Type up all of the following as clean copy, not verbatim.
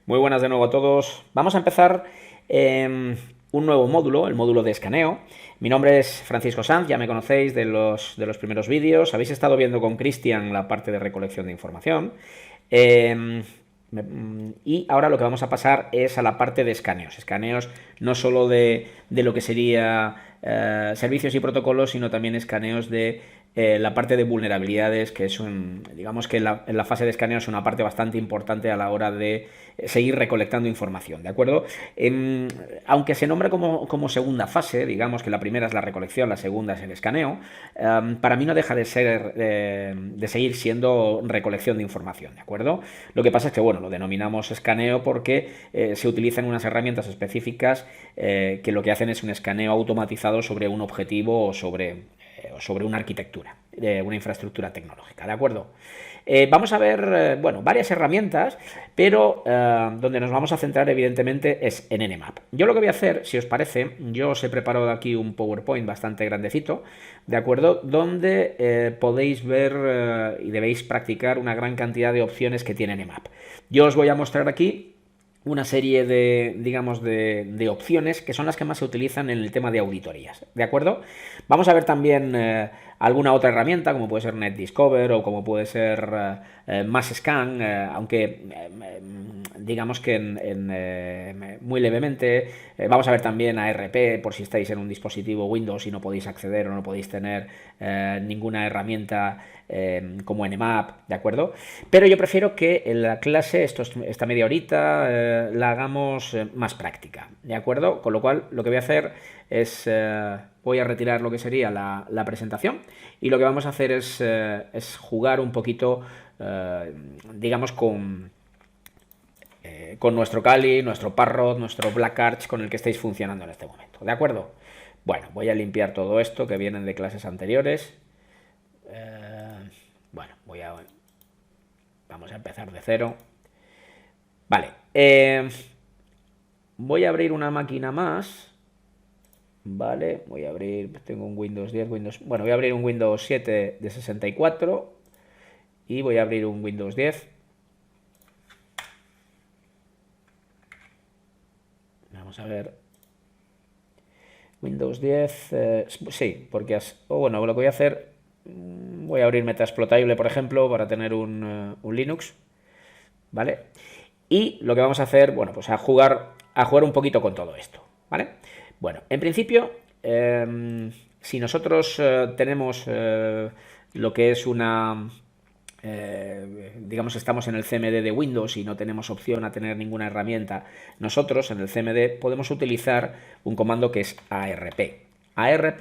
Muy buenas de nuevo a todos. Vamos a empezar un nuevo módulo, el módulo de escaneo. Mi nombre es Francisco Sanz, ya me conocéis de los primeros vídeos. Habéis estado viendo con Cristian la parte de recolección de información. Y ahora lo que vamos a pasar es a la parte de escaneos. Escaneos no solo de lo que sería servicios y protocolos, sino también escaneos de la parte de vulnerabilidades, que es digamos que en la fase de escaneo es una parte bastante importante a la hora de seguir recolectando información, ¿de acuerdo? Aunque se nombra como segunda fase, digamos que la primera es la recolección, la segunda es el escaneo, para mí no deja de ser, de seguir siendo recolección de información, ¿de acuerdo? Lo que pasa es que, bueno, lo denominamos escaneo porque se utilizan unas herramientas específicas que lo que hacen es un escaneo automatizado sobre un objetivo o sobre una arquitectura, una infraestructura tecnológica, ¿de acuerdo? Vamos a ver, bueno, varias herramientas, pero donde nos vamos a centrar evidentemente es en Nmap. Yo lo que voy a hacer, si os parece, yo os he preparado aquí un PowerPoint bastante grandecito, ¿de acuerdo? Donde podéis ver y debéis practicar una gran cantidad de opciones que tiene Nmap. Yo os voy a mostrar aquí una serie de, digamos, de opciones que son las que más se utilizan en el tema de auditorías, ¿de acuerdo? Vamos a ver también alguna otra herramienta, como puede ser NetDiscover o como puede ser MassScan, aunque digamos que muy levemente. Vamos a ver también ARP, por si estáis en un dispositivo Windows y no podéis acceder o no podéis tener ninguna herramienta como Nmap, ¿de acuerdo? Pero yo prefiero que en la clase, esta media horita, la hagamos más práctica, ¿de acuerdo? Con lo cual, lo que voy a hacer es, voy a retirar lo que sería la presentación y lo que vamos a hacer es jugar un poquito, digamos, con nuestro Kali, nuestro Parrot, nuestro Black Arch con el que estáis funcionando en este momento, ¿de acuerdo? Bueno, voy a limpiar todo esto que vienen de clases anteriores. Bueno, vamos a empezar de cero. Vale, voy a abrir una máquina más. Vale, voy a abrir, tengo un Windows 10, bueno, voy a abrir un Windows 7 de 64 y voy a abrir un Windows 10. Vamos a ver. Windows 10, sí, porque bueno, lo que voy a hacer, voy a abrir Metaexploitable, por ejemplo, para tener un Linux, ¿vale? Y lo que vamos a hacer, bueno, pues a jugar un poquito con todo esto, ¿vale? Bueno, en principio, si nosotros tenemos lo que es digamos, estamos en el CMD de Windows y no tenemos opción a tener ninguna herramienta, nosotros en el CMD podemos utilizar un comando que es ARP. ARP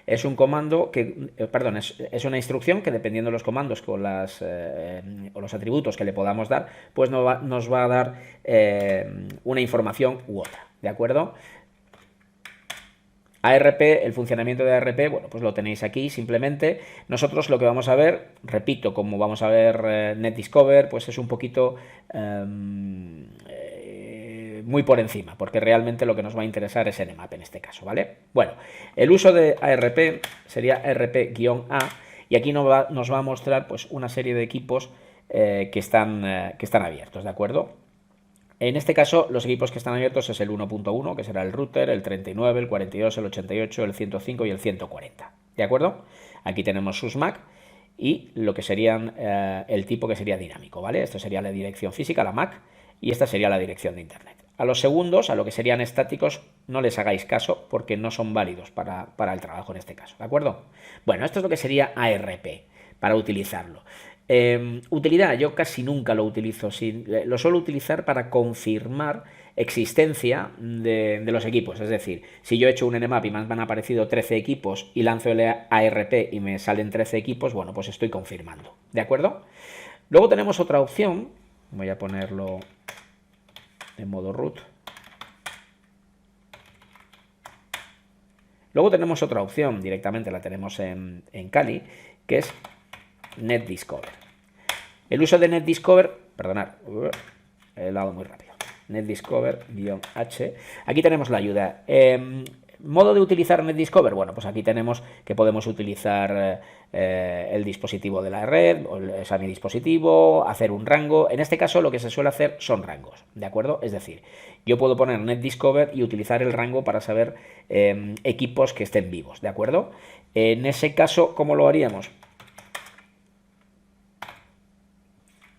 es un comando que, perdón, es una instrucción que dependiendo de los comandos o los atributos que le podamos dar, pues nos va a dar una información u otra, ¿de acuerdo? ARP, el funcionamiento de ARP, bueno, pues lo tenéis aquí simplemente. Nosotros lo que vamos a ver, repito, como vamos a ver NetDiscover, pues es un poquito muy por encima, porque realmente lo que nos va a interesar es Nmap en este caso, ¿vale? Bueno, el uso de ARP sería ARP-A y aquí nos va a mostrar pues una serie de equipos que están abiertos, ¿de acuerdo? En este caso, los equipos que están abiertos es el 1.1, que será el router, el 39, el 42, el 88, el 105 y el 140. ¿De acuerdo? Aquí tenemos sus MAC y lo que serían el tipo que sería dinámico, ¿vale? Esto sería la dirección física, la MAC, y esta sería la dirección de Internet. A los segundos, a lo que serían estáticos, no les hagáis caso porque no son válidos para el trabajo en este caso, ¿de acuerdo? Bueno, esto es lo que sería ARP para utilizarlo. Utilidad, yo casi nunca lo utilizo, lo suelo utilizar para confirmar existencia de los equipos, es decir, si yo he hecho un Nmap y me han aparecido 13 equipos y lanzo el ARP y me salen 13 equipos, bueno, pues estoy confirmando, ¿de acuerdo? Luego tenemos otra opción, voy a ponerlo en modo root. Luego tenemos otra opción, directamente la tenemos en Kali, que es NetDiscover. El uso de NetDiscover, perdonad, he dado muy rápido. NetDiscover-H. Aquí tenemos la ayuda. ¿Modo de utilizar NetDiscover? Bueno, pues aquí tenemos que podemos utilizar el dispositivo de la red, o sea, mi dispositivo, hacer un rango. En este caso lo que se suele hacer son rangos, ¿de acuerdo? Es decir, yo puedo poner NetDiscover y utilizar el rango para saber equipos que estén vivos, ¿de acuerdo? En ese caso, ¿cómo lo haríamos?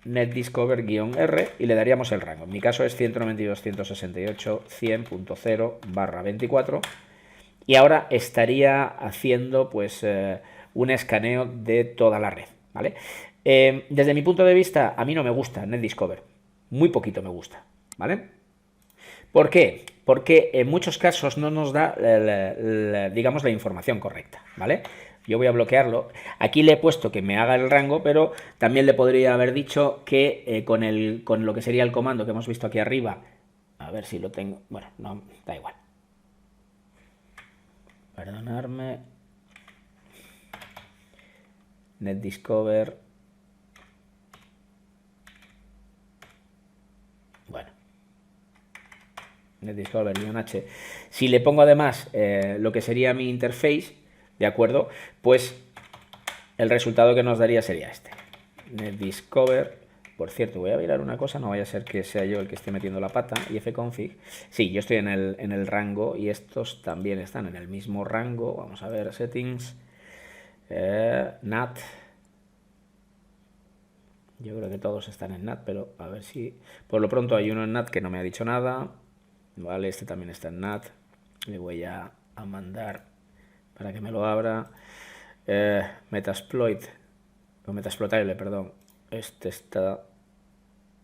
NetDiscover-R y le daríamos el rango. En mi caso es 192.168.100.0/24 y ahora estaría haciendo pues un escaneo de toda la red, ¿vale? Desde mi punto de vista, a mí no me gusta NetDiscover, muy poquito me gusta, ¿vale? ¿Por qué? Porque en muchos casos no nos da, digamos, la información correcta, ¿vale? Yo voy a bloquearlo. Aquí le he puesto que me haga el rango, pero también le podría haber dicho que con lo que sería el comando que hemos visto aquí arriba, a ver si lo tengo, bueno, no, da igual. Perdonadme. NetDiscover. Bueno. NetDiscover-H. Si le pongo además lo que sería mi interface, ¿de acuerdo? Pues el resultado que nos daría sería este. NetDiscover. Por cierto, voy a mirar una cosa, no vaya a ser que sea yo el que esté metiendo la pata. Y fconfig. Sí, yo estoy en el rango y estos también están en el mismo rango. Vamos a ver, settings. NAT. Yo creo que todos están en NAT, pero a ver si... Por lo pronto hay uno en NAT que no me ha dicho nada. Vale, este también está en NAT. Le voy a mandar para que me lo abra. Metasploit, o Metasploitable, perdón. Este está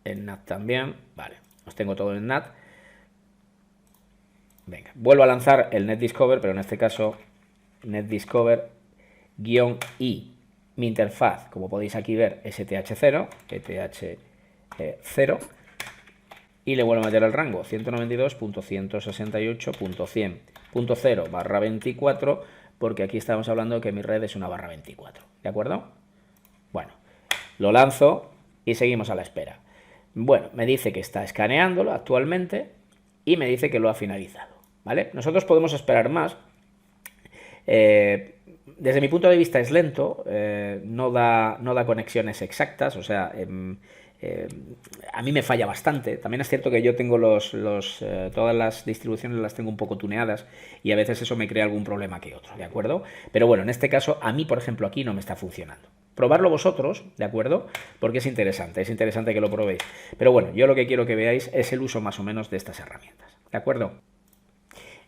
en NAT también. Vale, los tengo todos en NAT. Venga, vuelvo a lanzar el NetDiscover, pero en este caso NetDiscover-I. Mi interfaz, como podéis aquí ver, es ETH0, ETH0, y le vuelvo a meter el rango, 192.168.100.0/24, porque aquí estamos hablando de que mi red es una /24, ¿de acuerdo? Bueno, lo lanzo y seguimos a la espera. Bueno, me dice que está escaneándolo actualmente y me dice que lo ha finalizado, ¿vale? Nosotros podemos esperar más. Desde mi punto de vista es lento, no da conexiones exactas, o sea, a mí me falla bastante. También es cierto que yo tengo todas las distribuciones las tengo un poco tuneadas y a veces eso me crea algún problema que otro, ¿de acuerdo? Pero bueno, en este caso a mí, por ejemplo, aquí no me está funcionando. Probarlo vosotros, ¿de acuerdo? Porque es interesante que lo probéis. Pero bueno, yo lo que quiero que veáis es el uso más o menos de estas herramientas, ¿de acuerdo?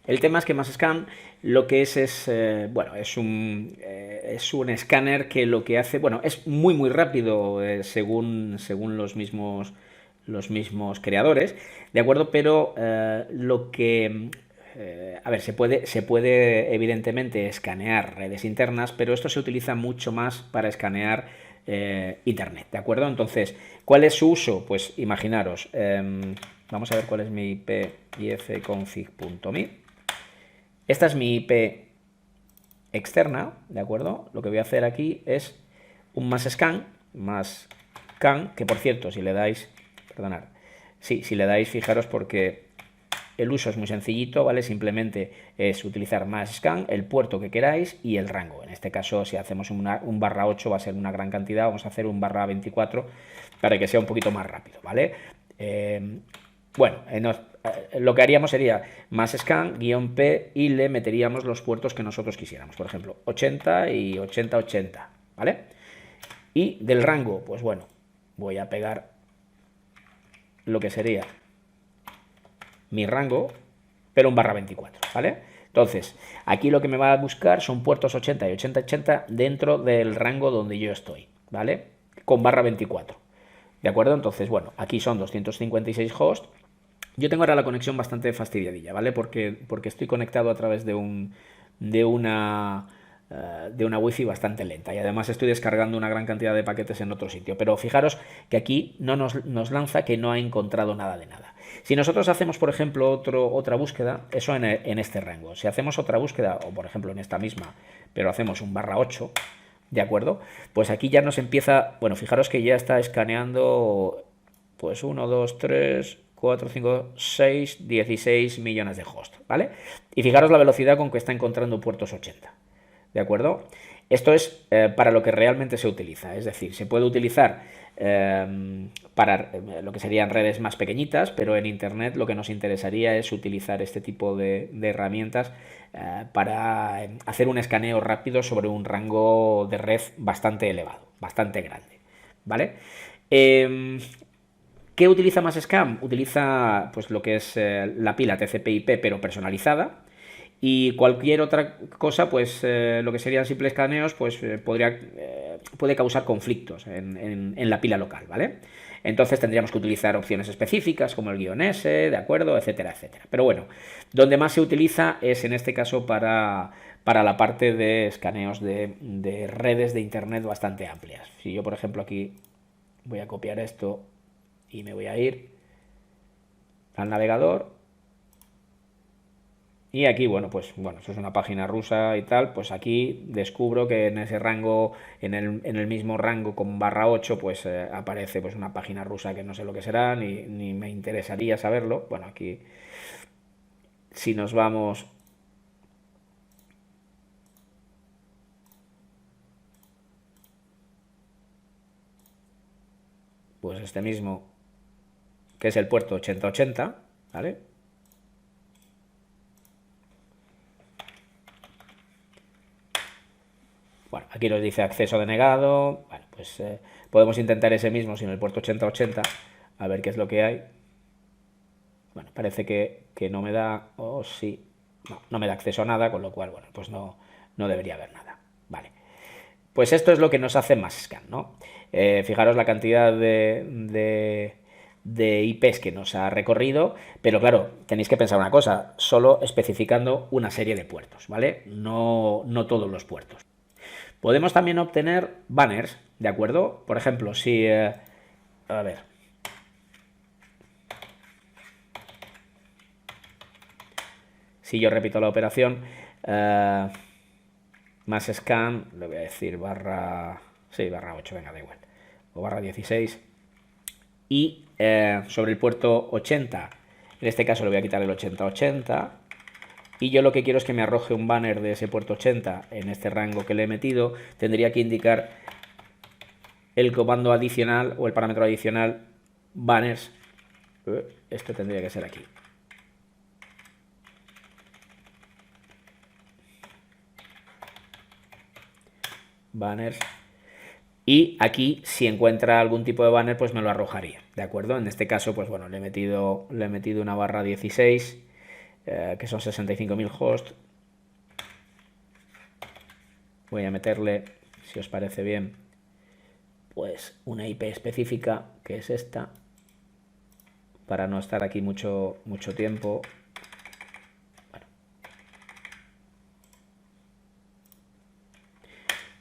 El tema es que MassScan lo que bueno, es un escáner que lo que hace, bueno, es muy rápido según los mismos creadores, ¿de acuerdo? Pero lo que... a ver, se puede evidentemente escanear redes internas, pero esto se utiliza mucho más para escanear Internet, ¿de acuerdo? Entonces, ¿cuál es su uso? Pues imaginaros, vamos a ver cuál es mi IP, ifconfig.me. Esta es mi IP externa, ¿de acuerdo? Lo que voy a hacer aquí es un MassScan, que por cierto, si le dais, perdonad, sí, si le dais, fijaros porque el uso es muy sencillito, ¿vale? Simplemente es utilizar MassScan, el puerto que queráis y el rango. En este caso, si hacemos un /8 va a ser una gran cantidad, vamos a hacer un /24 para que sea un poquito más rápido, ¿vale? Bueno, lo que haríamos sería MassScan-P y le meteríamos los puertos que nosotros quisiéramos. Por ejemplo, 80 y 80-80, ¿vale? Y del rango, pues bueno, voy a pegar lo que sería mi rango, pero un /24, ¿vale? Entonces, aquí lo que me va a buscar son puertos 80 y 80-80 dentro del rango donde yo estoy, ¿vale? Con /24, ¿de acuerdo? Entonces, bueno, aquí son 256 hosts. Yo tengo ahora la conexión bastante fastidiadilla, ¿vale? Porque estoy conectado a través de una wifi bastante lenta y además estoy descargando una gran cantidad de paquetes en otro sitio. Pero fijaros que aquí no nos lanza que no ha encontrado nada de nada. Si nosotros hacemos, por ejemplo, otra búsqueda, eso en este rango. Si hacemos otra búsqueda, o por ejemplo en esta misma, pero hacemos un /8, ¿de acuerdo? Pues aquí ya nos empieza, bueno, fijaros que ya está escaneando, pues 1, 2, 3... 4, 5, 6, 16 millones de hosts, ¿vale? Y fijaros la velocidad con que está encontrando puertos 80, ¿de acuerdo? Esto es para lo que realmente se utiliza, es decir, se puede utilizar para lo que serían redes más pequeñitas, pero en Internet lo que nos interesaría es utilizar este tipo de herramientas para hacer un escaneo rápido sobre un rango de red bastante elevado, bastante grande, ¿vale? ¿Qué utiliza MassScan? Utiliza pues lo que es la pila TCP/IP pero personalizada, y cualquier otra cosa, pues lo que serían simples escaneos, pues puede causar conflictos en la pila local, ¿vale? Entonces tendríamos que utilizar opciones específicas como el "-s", ¿de acuerdo? Etcétera, etcétera. Pero bueno, donde más se utiliza es en este caso para la parte de escaneos de redes de internet bastante amplias. Si yo, por ejemplo, aquí voy a copiar esto y me voy a ir al navegador. Y aquí, bueno, pues bueno, eso es una página rusa y tal, pues aquí descubro que en ese rango, en el mismo rango con /8, pues aparece pues una página rusa que no sé lo que será, ni me interesaría saberlo. Bueno, aquí, si nos vamos... Pues este mismo, que es el puerto 8080, ¿vale? Bueno, aquí nos dice acceso denegado. Bueno, pues podemos intentar ese mismo sin el puerto 8080, a ver qué es lo que hay. Bueno, parece que no me da, o sí, no me da acceso a nada, con lo cual, bueno, pues no debería haber nada. Vale. Pues esto es lo que nos hace MassScan, ¿no? Fijaros la cantidad de IPs que nos ha recorrido, pero claro, tenéis que pensar una cosa, solo especificando una serie de puertos, ¿vale? No todos los puertos. Podemos también obtener banners, ¿de acuerdo? Por ejemplo, si... a ver. Si yo repito la operación, MassScan, le voy a decir /8, venga, da igual, o /16, y sobre el puerto 80, en este caso le voy a quitar el 8080, y yo lo que quiero es que me arroje un banner de ese puerto 80 en este rango que le he metido. Tendría que indicar el comando adicional o el parámetro adicional banners. Esto tendría que ser aquí. Banners. Y aquí, si encuentra algún tipo de banner, pues me lo arrojaría, ¿de acuerdo? En este caso, pues bueno, le he metido una /16, que son 65.000 hosts. Voy a meterle, si os parece bien, pues una IP específica, que es esta, para no estar aquí mucho tiempo. Bueno.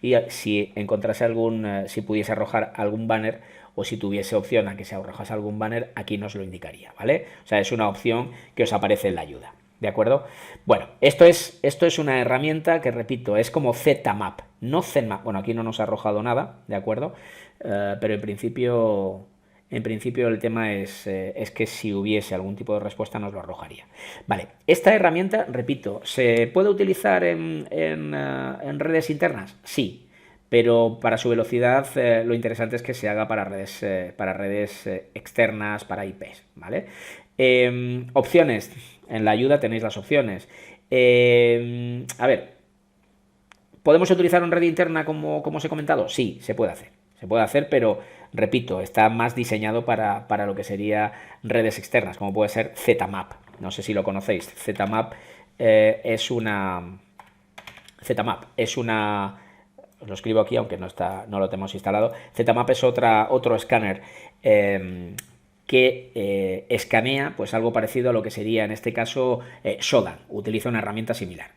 Y si encontrase si pudiese arrojar algún banner, o si tuviese opción a que se arrojase algún banner, aquí nos lo indicaría, ¿vale? O sea, es una opción que os aparece en la ayuda, ¿de acuerdo? Bueno, esto es una herramienta que, repito, es como ZMap, no ZMap. Bueno, aquí no nos ha arrojado nada, ¿de acuerdo? Pero en principio el tema es que si hubiese algún tipo de respuesta nos lo arrojaría. Vale, esta herramienta, repito, ¿se puede utilizar en redes internas? Sí, pero para su velocidad lo interesante es que se haga para redes externas, para IPs, ¿vale? Opciones. En la ayuda tenéis las opciones. A ver, ¿podemos utilizar en red interna como os he comentado? Sí, se puede hacer. Se puede hacer, pero repito, está más diseñado para lo que sería redes externas, como puede ser ZMap. No sé si lo conocéis. ZMap es una... Os lo escribo aquí, aunque no lo tenemos instalado. ZMap es otro escáner que escanea pues algo parecido a lo que sería en este caso Shodan. Utiliza una herramienta similar.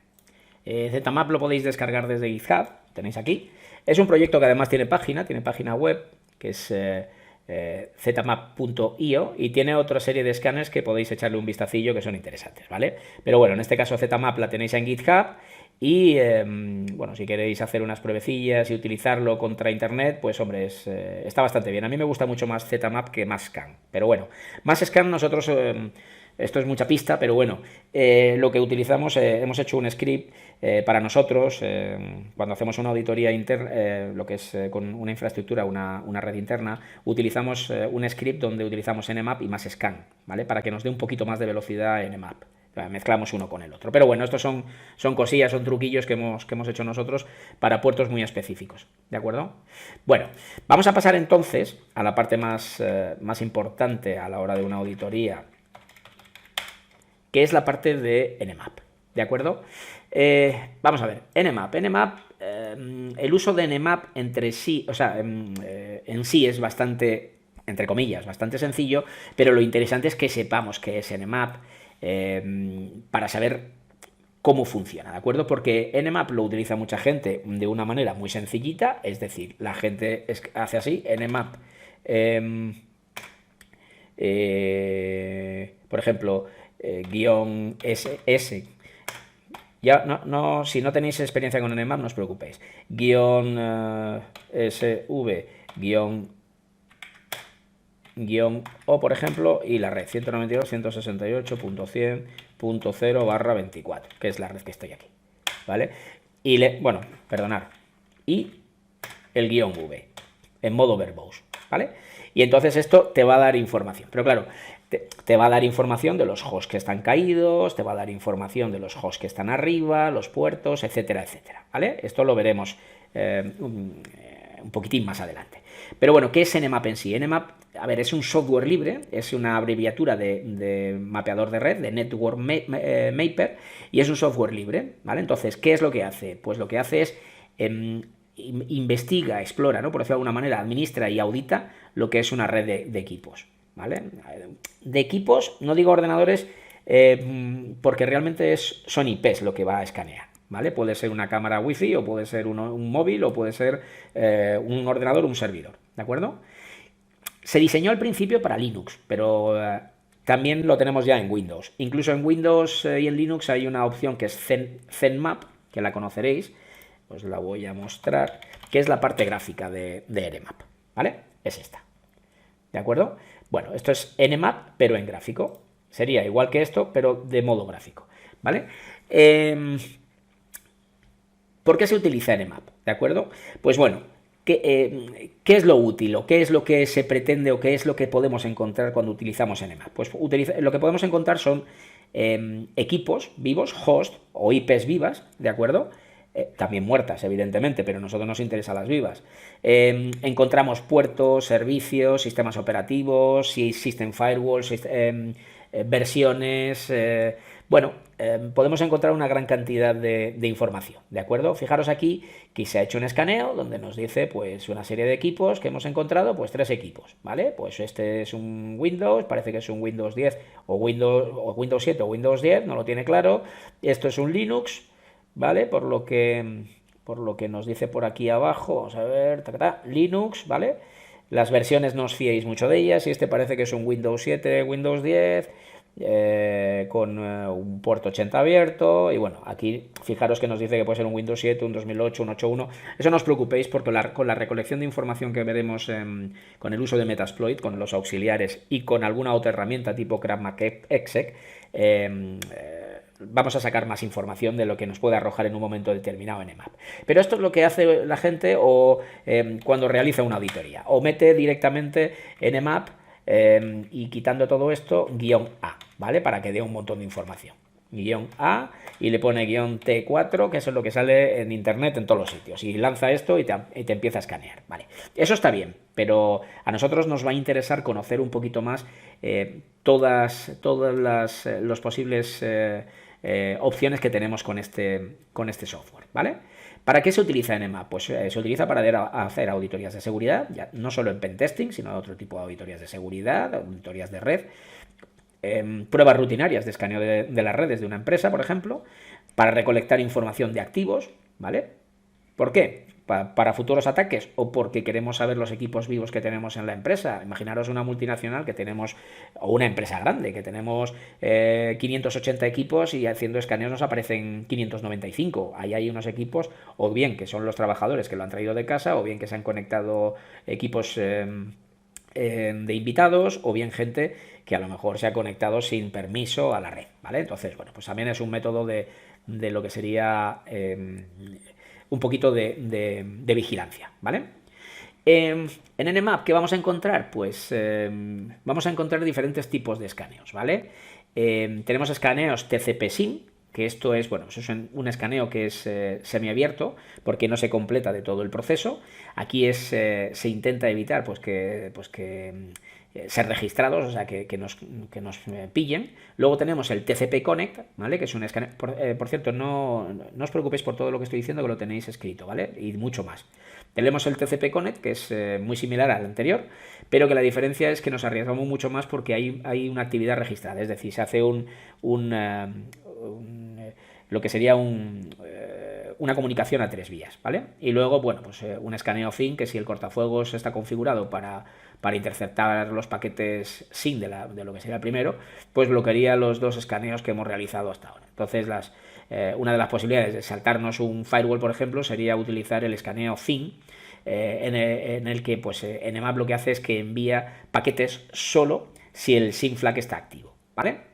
ZMap lo podéis descargar desde GitHub, tenéis aquí. Es un proyecto que además tiene página web, que es zmap.io, y tiene otra serie de escáneres que podéis echarle un vistacillo, que son interesantes, ¿vale? Pero bueno, en este caso ZMap la tenéis en GitHub, Y bueno, si queréis hacer unas pruebecillas y utilizarlo contra internet, pues hombre, está bastante bien. A mí me gusta mucho más ZMap que Masscan. Pero bueno, Masscan nosotros, esto es mucha pista, pero bueno, lo que utilizamos, hemos hecho un script para nosotros, cuando hacemos una auditoría interna, lo que es con una infraestructura, una red interna, utilizamos un script donde utilizamos Nmap y Masscan, ¿vale? Para que nos dé un poquito más de velocidad en Nmap. Mezclamos uno con el otro. Pero bueno, estos son cosillas, son truquillos que hemos hecho nosotros para puertos muy específicos. ¿De acuerdo? Bueno, vamos a pasar entonces a la parte más importante a la hora de una auditoría, que es la parte de Nmap. ¿De acuerdo? Vamos a ver, Nmap, el uso de Nmap entre sí, o sea, en sí es bastante, entre comillas, bastante sencillo, pero lo interesante es que sepamos qué es Nmap, para saber cómo funciona, ¿de acuerdo? Porque Nmap lo utiliza mucha gente de una manera muy sencillita, es decir, la gente hace así, Nmap, por ejemplo, guión SS. Ya, si no tenéis experiencia con Nmap, no os preocupéis. Guión SV, guión O, por ejemplo, y la red 192.168.100.0/24, que es la red que estoy aquí, ¿vale? Y bueno, perdonad, y el guión V, en modo verbose, ¿vale? Y entonces esto te va a dar información, pero claro, te va a dar información de los hosts que están caídos, te va a dar información de los hosts que están arriba, los puertos, etcétera, etcétera, ¿vale? Esto lo veremos un poquitín más adelante. Pero bueno, ¿qué es Nmap en sí? Nmap, a ver, es un software libre, es una abreviatura de mapeador de red, de Network Mapper, y es un software libre, ¿vale? Entonces, ¿qué es lo que hace? Pues lo que hace es investiga, explora, ¿no? Por decirlo de alguna manera, administra y audita lo que es una red de equipos, ¿vale? De equipos, no digo ordenadores, porque realmente son IPs lo que va a escanear, ¿vale? Puede ser una cámara wifi, o puede ser un móvil, o puede ser un ordenador o un servidor, ¿de acuerdo? Se diseñó al principio para Linux, pero también lo tenemos ya en Windows. Incluso en Windows y en Linux hay una opción que es ZenMap, que la conoceréis, os la voy a mostrar, que es la parte gráfica de Nmap, ¿vale? Es esta, ¿de acuerdo? Bueno, esto es Nmap, pero en gráfico. Sería igual que esto, pero de modo gráfico, ¿vale? ¿Por qué se utiliza Nmap? ¿De acuerdo? Pues bueno, ¿qué es lo útil, o qué es lo que se pretende, o qué es lo que podemos encontrar cuando utilizamos Nmap? Pues lo que podemos encontrar son equipos vivos, host o IPs vivas, ¿de acuerdo? También muertas, evidentemente, pero a nosotros nos interesan las vivas. Encontramos puertos, servicios, sistemas operativos, system firewalls, versiones. Bueno, podemos encontrar una gran cantidad de información, ¿de acuerdo? Fijaros aquí que se ha hecho un escaneo donde nos dice pues una serie de equipos que hemos encontrado, pues 3 equipos, ¿vale? Pues este es un Windows, parece que es un Windows 10 o Windows 7 o Windows 10, no lo tiene claro. Esto es un Linux, ¿vale? Por lo que nos dice por aquí abajo, vamos a ver, Linux, ¿vale? Las versiones no os fiéis mucho de ellas, y este parece que es un Windows 7, Windows 10, con un puerto 80 abierto, y bueno, aquí fijaros que nos dice que puede ser un Windows 7, un 2008, un 8.1, eso no os preocupéis, porque con la recolección de información que veremos con el uso de Metasploit, con los auxiliares y con alguna otra herramienta tipo CrackMac.exe, vamos a sacar más información de lo que nos puede arrojar en un momento determinado en Nmap. Pero esto es lo que hace la gente cuando realiza una auditoría, o mete directamente en Nmap y quitando todo esto, guión A, ¿vale? Para que dé un montón de información. Guión A, y le pone guión T4, que eso es lo que sale en internet en todos los sitios, y lanza esto y te empieza a escanear, ¿vale? Eso está bien, pero a nosotros nos va a interesar conocer un poquito más todas los posibles opciones que tenemos con este software, ¿vale? ¿Para qué se utiliza Nmap? Pues se utiliza para hacer auditorías de seguridad, ya no solo en pentesting, sino otro tipo de auditorías de seguridad, auditorías de red, pruebas rutinarias de escaneo de las redes de una empresa, por ejemplo, para recolectar información de activos, ¿vale? ¿Por qué? para futuros ataques o porque queremos saber los equipos vivos que tenemos en la empresa. Imaginaros una multinacional que tenemos, o una empresa grande, que tenemos 580 equipos y haciendo escaneos nos aparecen 595. Ahí hay unos equipos, o bien que son los trabajadores que lo han traído de casa, o bien que se han conectado equipos de invitados, o bien gente que a lo mejor se ha conectado sin permiso a la red, ¿vale? Entonces, bueno, pues también es un método de lo que sería un poquito de vigilancia, ¿vale? En Nmap, ¿qué vamos a encontrar? Pues vamos a encontrar diferentes tipos de escaneos, ¿vale? Tenemos escaneos TCP/SYN, que esto es, bueno, eso es un escaneo que es semiabierto, porque no se completa de todo el proceso. Aquí se intenta evitar ser registrados, o sea, que nos pillen. Luego tenemos el TCP Connect, ¿vale? Que es un escaneo. Por cierto, no os preocupéis por todo lo que estoy diciendo, que lo tenéis escrito, ¿vale? Y mucho más. Tenemos el TCP Connect, que es muy similar al anterior, pero que la diferencia es que nos arriesgamos mucho más porque hay una actividad registrada, es decir, se hace lo que sería una comunicación a 3 vías, ¿vale? Y luego, bueno, pues un escaneo FIN, que si el cortafuegos está configurado para interceptar los paquetes SYN de lo que sería el primero, pues bloquearía los 2 escaneos que hemos realizado hasta ahora. Entonces, una de las posibilidades de saltarnos un firewall, por ejemplo, sería utilizar el escaneo FIN, en el que pues Nmap lo que hace es que envía paquetes solo si el SYN flag está activo, ¿vale?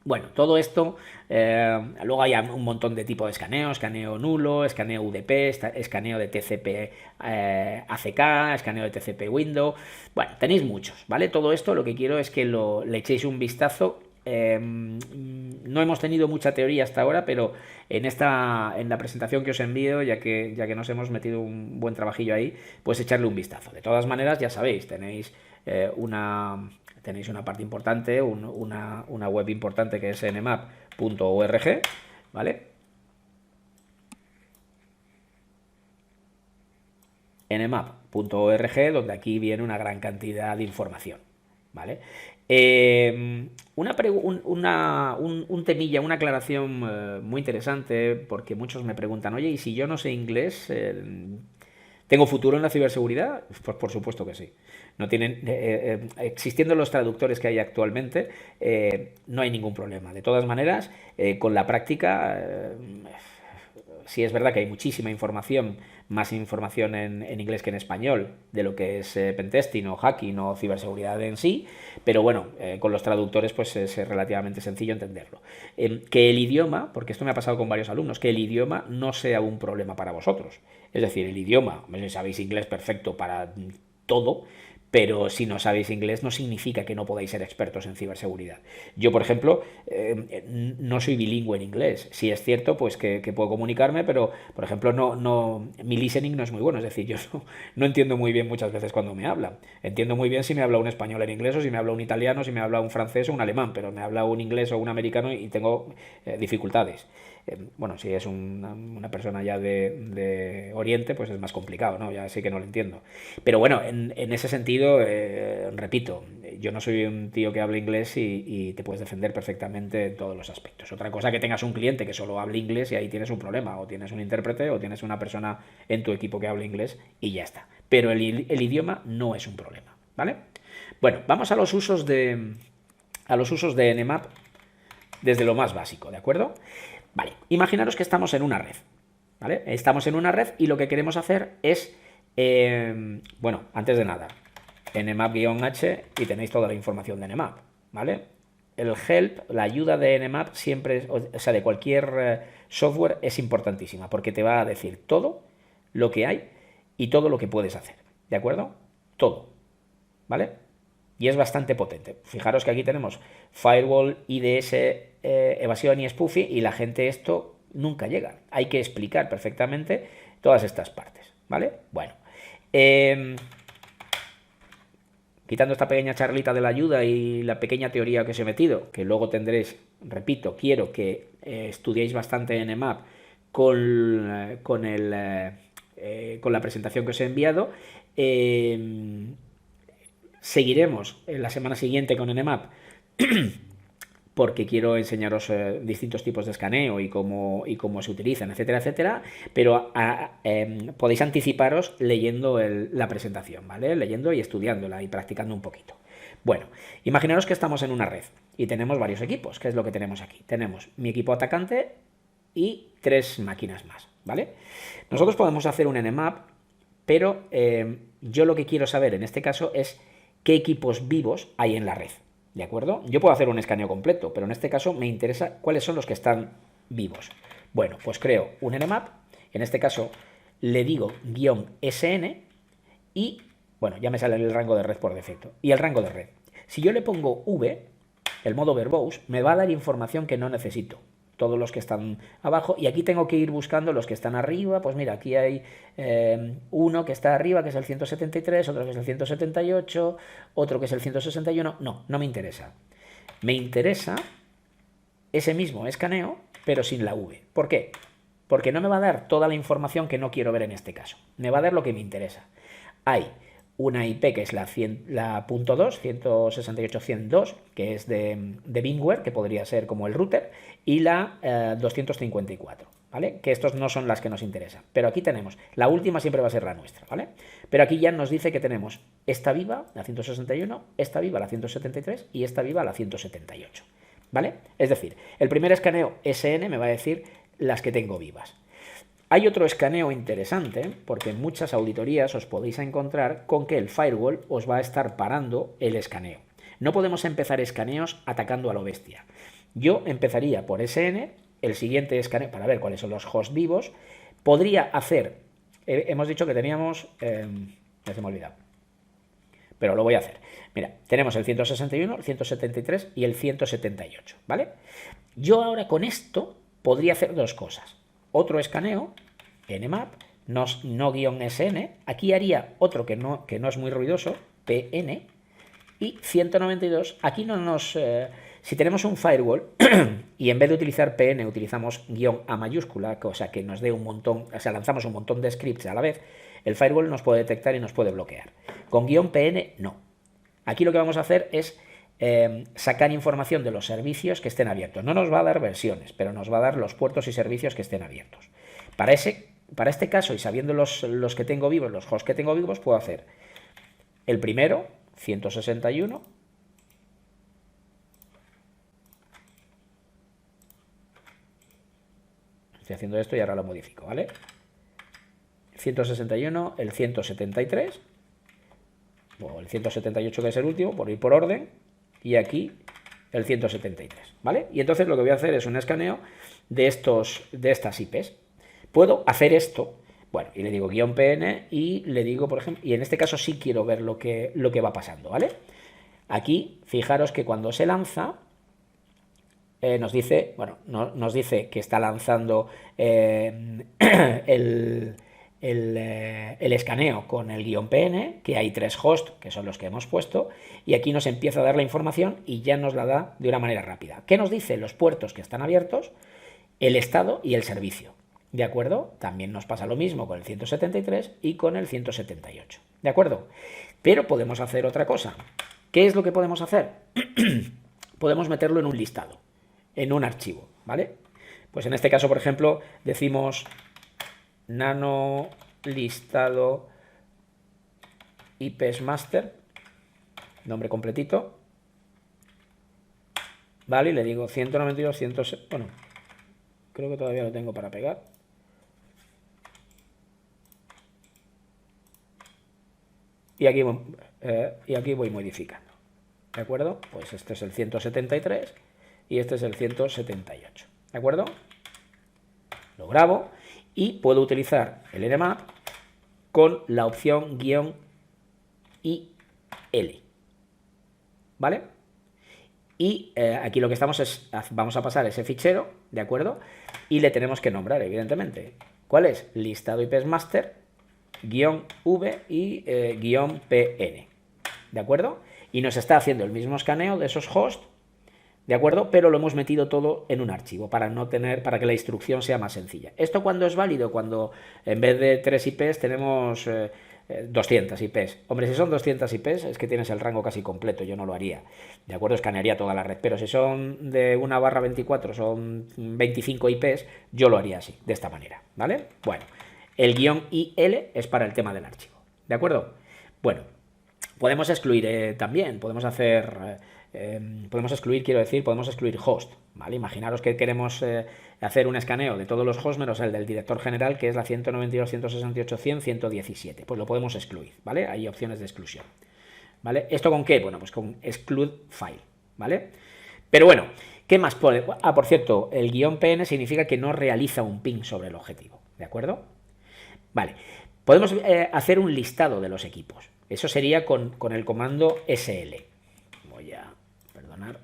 Bueno, todo esto, luego hay un montón de tipos de escaneo nulo, escaneo UDP, escaneo de TCP ACK, escaneo de TCP window. Bueno, tenéis muchos, ¿vale? Todo esto lo que quiero es que le echéis un vistazo. No hemos tenido mucha teoría hasta ahora, pero en la presentación que os envío, ya que nos hemos metido un buen trabajillo ahí, pues echarle un vistazo. De todas maneras, ya sabéis, tenéis una parte importante, una web importante que es nmap.org, ¿vale? nmap.org, donde aquí viene una gran cantidad de información, ¿vale? Un temilla, una aclaración muy interesante, porque muchos me preguntan, oye, ¿y si yo no sé inglés, tengo futuro en la ciberseguridad? Pues por supuesto que sí. No tienen, existiendo los traductores que hay actualmente, no hay ningún problema. De todas maneras, con la práctica, sí es verdad que hay muchísima información, más información en inglés que en español, de lo que es pentesting o hacking o ciberseguridad en sí, pero bueno, con los traductores pues es relativamente sencillo entenderlo. Que el idioma, porque esto me ha pasado con varios alumnos, que el idioma no sea un problema para vosotros. Es decir, el idioma, si sabéis inglés perfecto para todo, pero si no sabéis inglés no significa que no podáis ser expertos en ciberseguridad. Yo, por ejemplo, no soy bilingüe en inglés. Sí es cierto pues que puedo comunicarme, pero, por ejemplo, mi listening no es muy bueno. Es decir, yo no entiendo muy bien muchas veces cuando me hablan. Entiendo muy bien si me habla un español en inglés o si me habla un italiano, si me habla un francés o un alemán, pero me habla un inglés o un americano y tengo dificultades. Bueno, si es una persona ya de Oriente, pues es más complicado, ¿no? Ya sí que no lo entiendo. Pero bueno, en ese sentido, repito, yo no soy un tío que hable inglés y te puedes defender perfectamente en todos los aspectos. Otra cosa que tengas un cliente que solo hable inglés y ahí tienes un problema, o tienes un intérprete o tienes una persona en tu equipo que hable inglés y ya está. Pero el idioma no es un problema, ¿vale? Bueno, vamos a los usos de Nmap desde lo más básico, ¿de acuerdo? Vale, imaginaros que estamos en una red, ¿vale? Estamos en una red y lo que queremos hacer es, bueno, antes de nada, nmap-h y tenéis toda la información de Nmap, ¿vale? El help, la ayuda de Nmap siempre, o sea, de cualquier software es importantísima porque te va a decir todo lo que hay y todo lo que puedes hacer, ¿de acuerdo? Todo, ¿vale? Y es bastante potente. Fijaros que aquí tenemos firewall, IDS, evasión y spoofing, y la gente esto nunca llega. Hay que explicar perfectamente todas estas partes, ¿vale? Bueno, quitando esta pequeña charlita de la ayuda y la pequeña teoría que os he metido, que luego tendréis, repito, quiero que estudiéis bastante en Nmap con la presentación que os he enviado. Seguiremos en la semana siguiente con Nmap porque quiero enseñaros distintos tipos de escaneo y cómo se utilizan, etcétera, etcétera, pero podéis anticiparos leyendo la presentación, ¿vale? Leyendo y estudiándola y practicando un poquito. Bueno, imaginaros que estamos en una red y tenemos varios equipos, que es lo que tenemos aquí. Tenemos mi equipo atacante y 3 máquinas más, ¿vale? Nosotros podemos hacer un nmap, pero yo lo que quiero saber en este caso es qué equipos vivos hay en la red, ¿de acuerdo? Yo puedo hacer un escaneo completo, pero en este caso me interesa cuáles son los que están vivos. Bueno, pues creo un nmap, en este caso le digo "-sn" y, bueno, ya me sale el rango de red por defecto. Y el rango de red. Si yo le pongo v, el modo verbose, me va a dar información que no necesito. Todos los que están abajo, y aquí tengo que ir buscando los que están arriba. Pues mira, aquí hay uno que está arriba, que es el 173, otro que es el 178, otro que es el 161. No me interesa. Me interesa ese mismo escaneo, pero sin la V. ¿Por qué? Porque no me va a dar toda la información que no quiero ver en este caso. Me va a dar lo que me interesa. Hay una IP que es la .2, 168.102, que es de VMware, que podría ser como el router, y la 254, ¿vale? Que estos no son las que nos interesan. Pero aquí tenemos, la última siempre va a ser la nuestra, ¿vale? Pero aquí ya nos dice que tenemos esta viva, la 161, esta viva, la 173, y esta viva, la 178, ¿vale? Es decir, el primer escaneo SN me va a decir las que tengo vivas. Hay otro escaneo interesante, porque en muchas auditorías os podéis encontrar con que el firewall os va a estar parando el escaneo. No podemos empezar escaneos atacando a lo bestia. Yo empezaría por SN, el siguiente escaneo, para ver cuáles son los hosts vivos. Podría hacer, hemos dicho que teníamos, ya se me ha olvidado, pero lo voy a hacer. Mira, tenemos el 161, el 173 y el 178, ¿vale? Yo ahora con esto podría hacer dos cosas. Otro escaneo, nmap, no-sn, aquí haría otro que no es muy ruidoso, pn, y 192, aquí no nos... si tenemos un firewall y en vez de utilizar pn utilizamos "-a" mayúscula, o sea que nos dé un montón, o sea, lanzamos un montón de scripts a la vez, el firewall nos puede detectar y nos puede bloquear. Con "-pn no. Aquí lo que vamos a hacer es sacar información de los servicios que estén abiertos. No nos va a dar versiones, pero nos va a dar los puertos y servicios que estén abiertos. Para este caso, y sabiendo los que tengo vivos, los hosts que tengo vivos, puedo hacer el primero, 161, estoy haciendo esto y ahora lo modifico, ¿vale? 161, el 173, o el 178 que es el último, por ir por orden, y aquí el 173, ¿vale? Y entonces lo que voy a hacer es un escaneo de estas IPs. Puedo hacer esto, bueno, y le digo "-pn" y le digo, por ejemplo, y en este caso sí quiero ver lo que va pasando, ¿vale? Aquí, fijaros que cuando se lanza, nos dice, bueno, nos dice que está lanzando el escaneo con el "-pn", que hay 3 hosts, que son los que hemos puesto, y aquí nos empieza a dar la información y ya nos la da de una manera rápida. ¿Qué nos dice? Los puertos que están abiertos, el estado y el servicio, ¿de acuerdo? También nos pasa lo mismo con el 173 y con el 178, ¿de acuerdo? Pero podemos hacer otra cosa. ¿Qué es lo que podemos hacer? Podemos meterlo en un listado, en un archivo, ¿vale? Pues en este caso, por ejemplo, decimos nano listado IPs master, nombre completito, ¿vale? Y le digo 192, 106, bueno, creo que todavía lo tengo para pegar. Y aquí voy modificando, ¿de acuerdo? Pues este es el 173 y este es el 178, ¿de acuerdo? Lo grabo y puedo utilizar el nmap con la opción "-il", ¿vale? Y aquí lo que estamos es, vamos a pasar ese fichero, ¿de acuerdo? Y le tenemos que nombrar, evidentemente. ¿Cuál es? Listado IPs master, "-v" y "-pn", ¿de acuerdo? Y nos está haciendo el mismo escaneo de esos hosts, ¿de acuerdo? Pero lo hemos metido todo en un archivo para que la instrucción sea más sencilla. ¿Esto cuándo es válido? Cuando en vez de 3 IPs tenemos 200 IPs. Hombre, si son 200 IPs es que tienes el rango casi completo, yo no lo haría. De acuerdo, escanearía toda la red, pero si son de una barra 24, son 25 IPs, yo lo haría así, de esta manera, ¿vale? Bueno, el guión IL es para el tema del archivo, ¿de acuerdo? Bueno, podemos excluir también, podemos hacer... podemos excluir, quiero decir, podemos excluir host, ¿vale? Imaginaros que queremos hacer un escaneo de todos los hosts menos el del director general, que es la 192.168.100.117. Pues lo podemos excluir, ¿vale? Hay opciones de exclusión, ¿vale? ¿Esto con qué? Bueno, pues con exclude file, ¿vale? Pero bueno, ¿qué más pone? Ah, por cierto, el guión PN significa que no realiza un ping sobre el objetivo, ¿de acuerdo? Vale, podemos hacer un listado de los equipos. Eso sería con el comando SL. Voy a perdonar.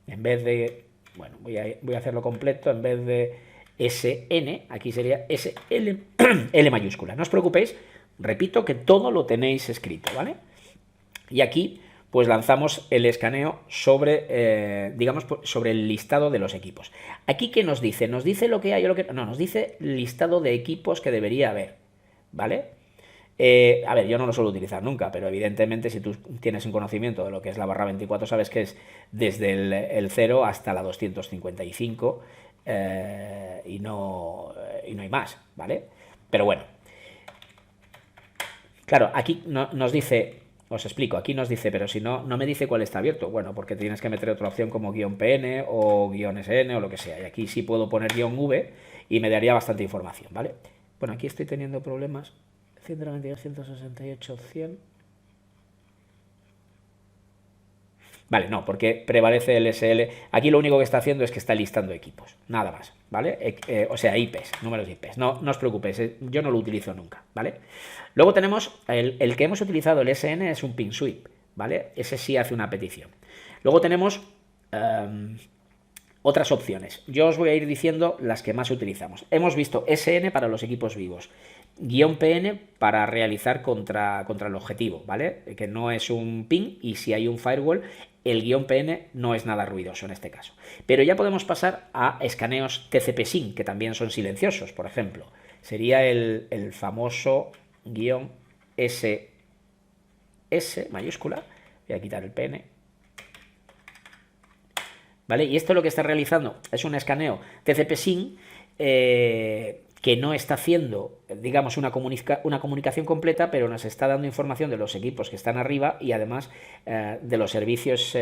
En vez de, bueno, voy a hacerlo completo, en vez de SN, aquí sería SL, L mayúscula. No os preocupéis, repito que todo lo tenéis escrito, ¿vale? Y aquí pues lanzamos el escaneo sobre, digamos, sobre el listado de los equipos. ¿Aquí qué nos dice? ¿Nos dice lo que hay o lo que no? Nos dice listado de equipos que debería haber, ¿vale? A ver, yo no lo suelo utilizar nunca, pero evidentemente si tú tienes un conocimiento de lo que es la barra 24, sabes que es desde el 0 hasta la 255 y no hay más, ¿vale? Pero bueno, claro, aquí nos dice, os explico, aquí nos dice, pero si no, no me dice cuál está abierto. Bueno, porque tienes que meter otra opción como guión PN o guión SN o lo que sea. Y aquí sí puedo poner guión V y me daría bastante información, ¿vale? Bueno, aquí estoy teniendo problemas. 192, 168, 100. Vale, no, porque prevalece el SL. Aquí lo único que está haciendo es que está listando equipos, nada más, ¿vale? O sea, IPs, números de IPs. No os preocupéis, yo no lo utilizo nunca, ¿vale? Luego tenemos el que hemos utilizado, el SN, es un ping sweep, ¿vale? Ese sí hace una petición. Luego tenemos otras opciones. Yo os voy a ir diciendo las que más utilizamos. Hemos visto SN para los equipos vivos, guión PN para realizar contra el objetivo, ¿vale? Que no es un ping y si hay un firewall, el guión PN no es nada ruidoso en este caso. Pero ya podemos pasar a escaneos TCP-SYN, que también son silenciosos, por ejemplo. Sería el famoso guión SS mayúscula. Voy a quitar el PN. ¿Vale? Y esto lo que está realizando es un escaneo TCP-SYN que no está haciendo, digamos, una comunicación completa, pero nos está dando información de los equipos que están arriba y además de los servicios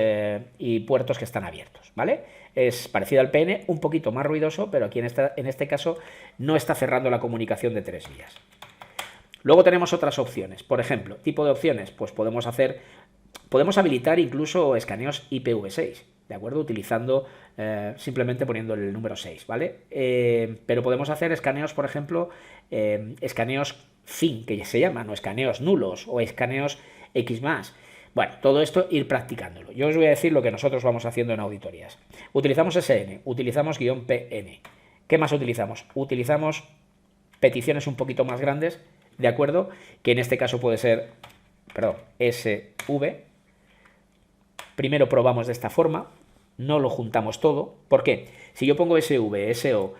y puertos que están abiertos, ¿vale? Es parecido al PN, un poquito más ruidoso, pero aquí en este caso no está cerrando la comunicación de 3 vías. Luego tenemos otras opciones, por ejemplo, tipo de opciones, pues podemos habilitar incluso escaneos IPv6, ¿de acuerdo? Utilizando, simplemente poniendo el número 6, ¿vale? Pero podemos hacer escaneos, por ejemplo, escaneos fin, que se llaman, o escaneos nulos, o escaneos X+. Bueno, todo esto ir practicándolo. Yo os voy a decir lo que nosotros vamos haciendo en auditorías. Utilizamos SN, utilizamos guión PN. ¿Qué más utilizamos? Utilizamos peticiones un poquito más grandes, ¿de acuerdo? Que en este caso puede ser, perdón, SV. Primero probamos de esta forma, no lo juntamos todo. ¿Por qué? Si yo pongo SV, SO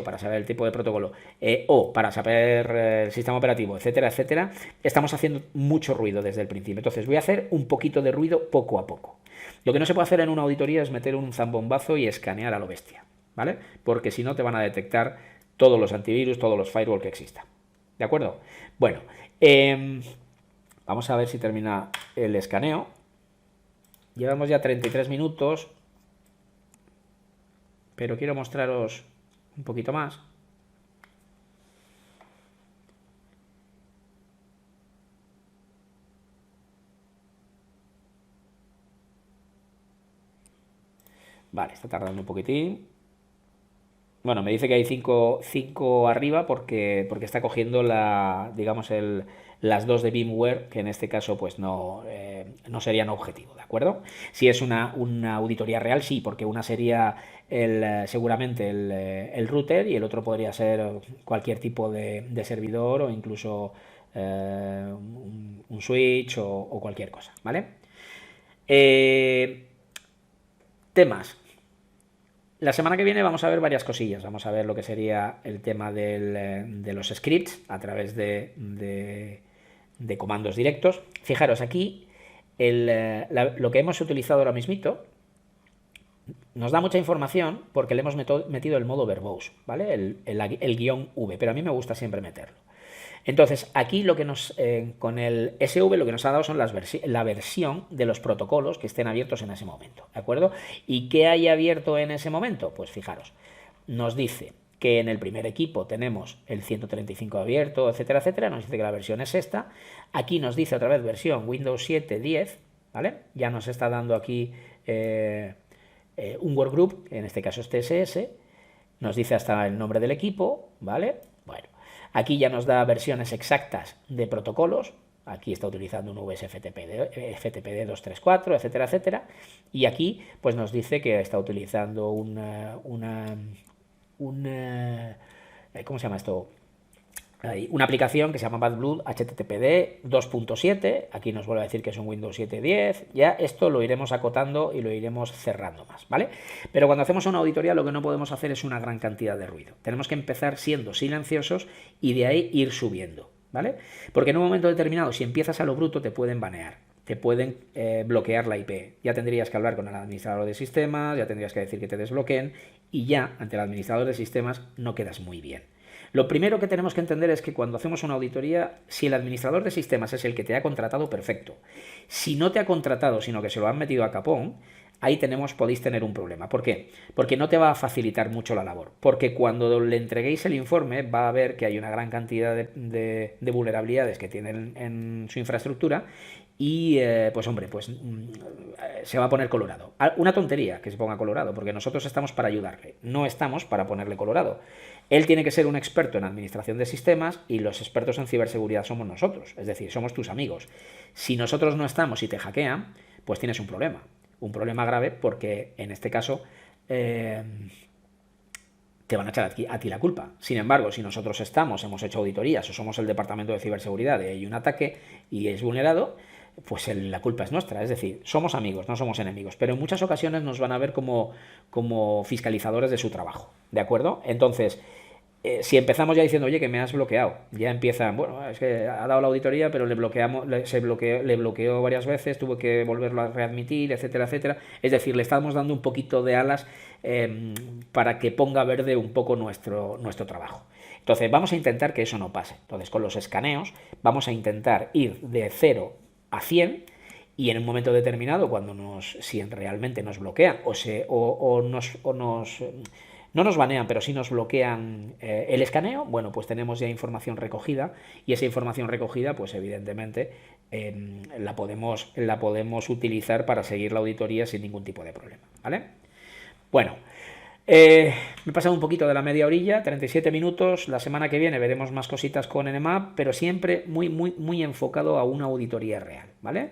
para saber el tipo de protocolo, O para saber el sistema operativo, etcétera, etcétera, estamos haciendo mucho ruido desde el principio. Entonces voy a hacer un poquito de ruido poco a poco. Lo que no se puede hacer en una auditoría es meter un zambombazo y escanear a lo bestia, ¿vale? Porque si no te van a detectar todos los antivirus, todos los firewall que existan. ¿De acuerdo? Bueno, vamos a ver si termina el escaneo. Llevamos ya 33 minutos, pero quiero mostraros un poquito más. Vale, está tardando un poquitín. Bueno, me dice que hay 5 arriba porque está cogiendo digamos las dos de VMware, que en este caso pues no serían objetivo, ¿de acuerdo? Si es una auditoría real, sí, porque una sería seguramente el router y el otro podría ser cualquier tipo de servidor o incluso un switch o cualquier cosa, ¿vale? Temas. La semana que viene vamos a ver varias cosillas. Vamos a ver lo que sería el tema de los scripts a través de comandos directos. Fijaros, aquí lo que hemos utilizado ahora mismito nos da mucha información porque le hemos metido el modo verbose, ¿vale? El guión V, pero a mí me gusta siempre meterlo. Entonces, aquí lo que con el SV lo que nos ha dado son la versión de los protocolos que estén abiertos en ese momento, ¿de acuerdo? ¿Y qué hay abierto en ese momento? Pues fijaros, nos dice que en el primer equipo tenemos el 135 abierto, etcétera, etcétera, nos dice que la versión es esta. Aquí nos dice otra vez versión Windows 7 10, ¿vale? Ya nos está dando aquí un workgroup, en este caso es TSS, nos dice hasta el nombre del equipo, ¿vale? Bueno, aquí ya nos da versiones exactas de protocolos. Aquí está utilizando un VSFTPD, FTPD 234, etcétera, etcétera. Y aquí pues nos dice que está utilizando ¿cómo se llama esto? Hay una aplicación que se llama BadBlue HTTPD 2.7. Aquí nos vuelve a decir que es un Windows 7.10. Ya esto lo iremos acotando y lo iremos cerrando más, ¿vale? Pero cuando hacemos una auditoría lo que no podemos hacer es una gran cantidad de ruido. Tenemos que empezar siendo silenciosos y de ahí ir subiendo, ¿vale? Porque en un momento determinado, si empiezas a lo bruto, te pueden banear. Te pueden bloquear la IP. Ya tendrías que hablar con el administrador de sistemas, ya tendrías que decir que te desbloqueen y ya ante el administrador de sistemas no quedas muy bien. Lo primero que tenemos que entender es que cuando hacemos una auditoría, si el administrador de sistemas es el que te ha contratado, perfecto. Si no te ha contratado, sino que se lo han metido a capón, ahí podéis tener un problema. ¿Por qué? Porque no te va a facilitar mucho la labor. Porque cuando le entreguéis el informe va a ver que hay una gran cantidad de vulnerabilidades que tienen en su infraestructura y pues hombre, pues se va a poner colorado. Una tontería que se ponga colorado, porque nosotros estamos para ayudarle, no estamos para ponerle colorado. Él tiene que ser un experto en administración de sistemas y los expertos en ciberseguridad somos nosotros, es decir, somos tus amigos. Si nosotros no estamos y te hackean, pues tienes un problema grave porque en este caso te van a echar a ti la culpa. Sin embargo, si nosotros hemos hecho auditorías o somos el departamento de ciberseguridad y hay un ataque y es vulnerado, pues la culpa es nuestra. Es decir, somos amigos, no somos enemigos, pero en muchas ocasiones nos van a ver como fiscalizadores de su trabajo, ¿de acuerdo? Entonces, si empezamos ya diciendo, oye, que me has bloqueado, ya empiezan, bueno, es que ha dado la auditoría, pero le bloqueó varias veces, tuvo que volverlo a readmitir, etcétera, etcétera. Es decir, le estamos dando un poquito de alas para que ponga verde un poco nuestro trabajo. Entonces, vamos a intentar que eso no pase. Entonces, con los escaneos, vamos a intentar ir de 0 a 100 y en un momento determinado, si realmente nos bloquean no nos banean, pero sí nos bloquean el escaneo, bueno, pues tenemos ya información recogida y esa información recogida, pues evidentemente la podemos utilizar para seguir la auditoría sin ningún tipo de problema, ¿vale? Bueno, me he pasado un poquito de la media horilla, 37 minutos. La semana que viene veremos más cositas con Nmap, pero siempre muy, muy, muy enfocado a una auditoría real, ¿vale?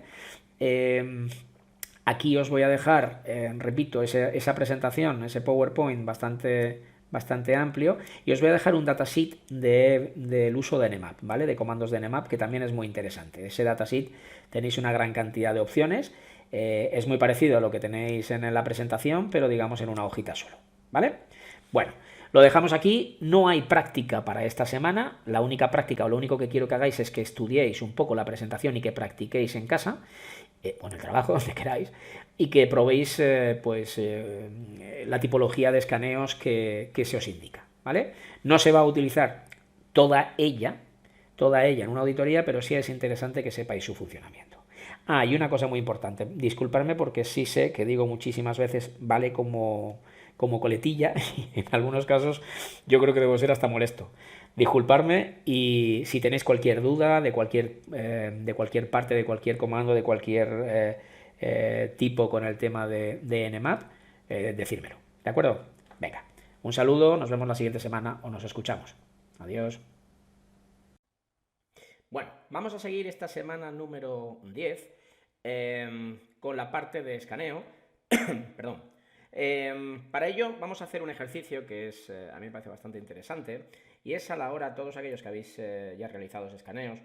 Aquí os voy a dejar, repito, esa presentación, ese PowerPoint bastante amplio, y os voy a dejar un datasheet del uso de Nmap, ¿vale? De comandos de Nmap, que también es muy interesante. Ese datasheet tenéis una gran cantidad de opciones, es muy parecido a lo que tenéis en la presentación, pero digamos en una hojita solo, ¿vale? Bueno, lo dejamos aquí, no hay práctica para esta semana, la única práctica o lo único que quiero que hagáis es que estudiéis un poco la presentación y que practiquéis en casa, o en el trabajo, donde queráis, y que probéis la tipología de escaneos que se os indica, ¿vale? No se va a utilizar toda ella en una auditoría, pero sí es interesante que sepáis su funcionamiento. Y una cosa muy importante, disculparme porque sí sé que digo muchísimas veces, vale como coletilla, y en algunos casos yo creo que debo ser hasta molesto. Disculparme, y si tenéis cualquier duda de cualquier parte, de cualquier comando, de cualquier tipo con el tema de Nmap, decírmelo, ¿de acuerdo? Venga, un saludo, nos vemos la siguiente semana o nos escuchamos. Adiós. Bueno, vamos a seguir esta semana número 10 con la parte de escaneo. Perdón. Para ello vamos a hacer un ejercicio que a mí me parece bastante interesante, y es a la hora, todos aquellos que habéis ya realizado escaneos,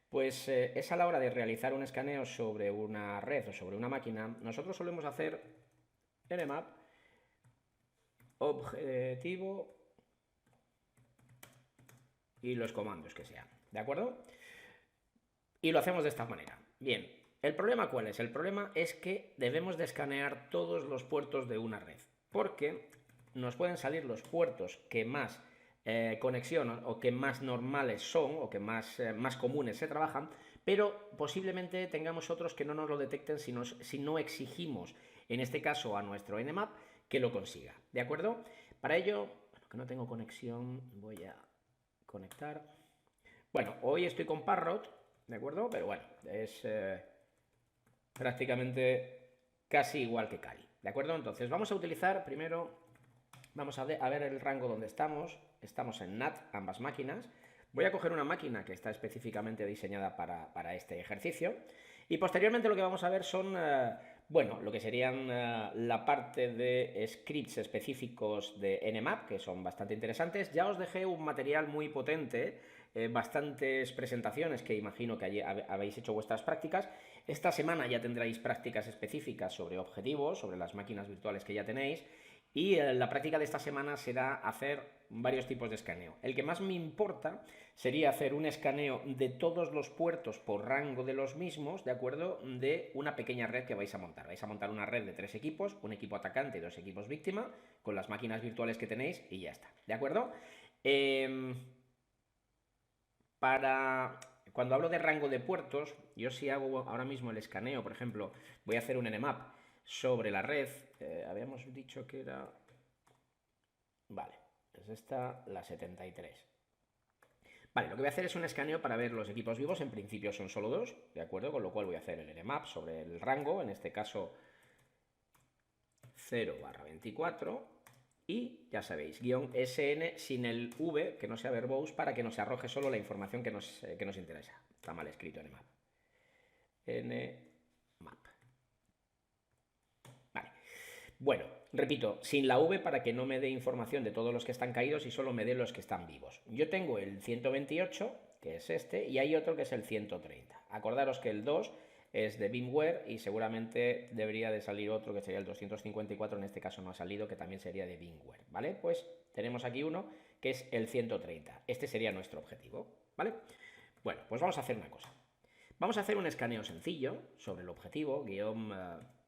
pues es a la hora de realizar un escaneo sobre una red o sobre una máquina. Nosotros solemos hacer nmap objetivo y los comandos que sean, ¿de acuerdo? Y lo hacemos de esta manera. Bien, ¿el problema cuál es? El problema es que debemos de escanear todos los puertos de una red, porque nos pueden salir los puertos que más conexión o que más normales son o que más comunes se trabajan, pero posiblemente tengamos otros que no nos lo detecten si no exigimos, en este caso a nuestro nmap, que lo consiga, ¿de acuerdo? Para ello, bueno, que no tengo conexión, voy a conectar. Bueno, hoy estoy con Parrot, ¿de acuerdo? Pero bueno, es prácticamente casi igual que Kali, ¿de acuerdo? Entonces vamos a utilizar primero, vamos a ver el rango donde estamos en NAT, ambas máquinas. Voy a coger una máquina que está específicamente diseñada para este ejercicio y posteriormente lo que vamos a ver son, bueno, lo que serían la parte de scripts específicos de Nmap, que son bastante interesantes. Ya os dejé un material muy potente, bastantes presentaciones que imagino que habéis hecho vuestras prácticas. Esta semana ya tendréis prácticas específicas sobre objetivos, sobre las máquinas virtuales que ya tenéis. Y la práctica de esta semana será hacer varios tipos de escaneo. El que más me importa sería hacer un escaneo de todos los puertos por rango de los mismos, ¿de acuerdo? De una pequeña red que vais a montar. Vais a montar una red de 3 equipos, un equipo atacante y 2 equipos víctima, con las máquinas virtuales que tenéis y ya está, ¿de acuerdo? Cuando hablo de rango de puertos, yo si hago ahora mismo el escaneo, por ejemplo, voy a hacer un nmap sobre la red, habíamos dicho que era... Vale, es esta la 73. Vale, lo que voy a hacer es un escaneo para ver los equipos vivos, en principio son solo 2, ¿de acuerdo? Con lo cual voy a hacer el nmap sobre el rango, en este caso 0/24, y ya sabéis, guión SN sin el V, que no sea verbose, para que nos arroje solo la información que nos interesa. Está mal escrito nmap. Nmap. Vale. Bueno, repito, sin la V para que no me dé información de todos los que están caídos y solo me dé los que están vivos. Yo tengo el 128, que es este, y hay otro que es el 130. Acordaros que el 2 es de VMware y seguramente debería de salir otro que sería el 254, en este caso no ha salido, que también sería de VMware, ¿vale? Pues tenemos aquí uno que es el 130. Este sería nuestro objetivo, ¿vale? Bueno, pues vamos a hacer una cosa. Vamos a hacer un escaneo sencillo sobre el objetivo, un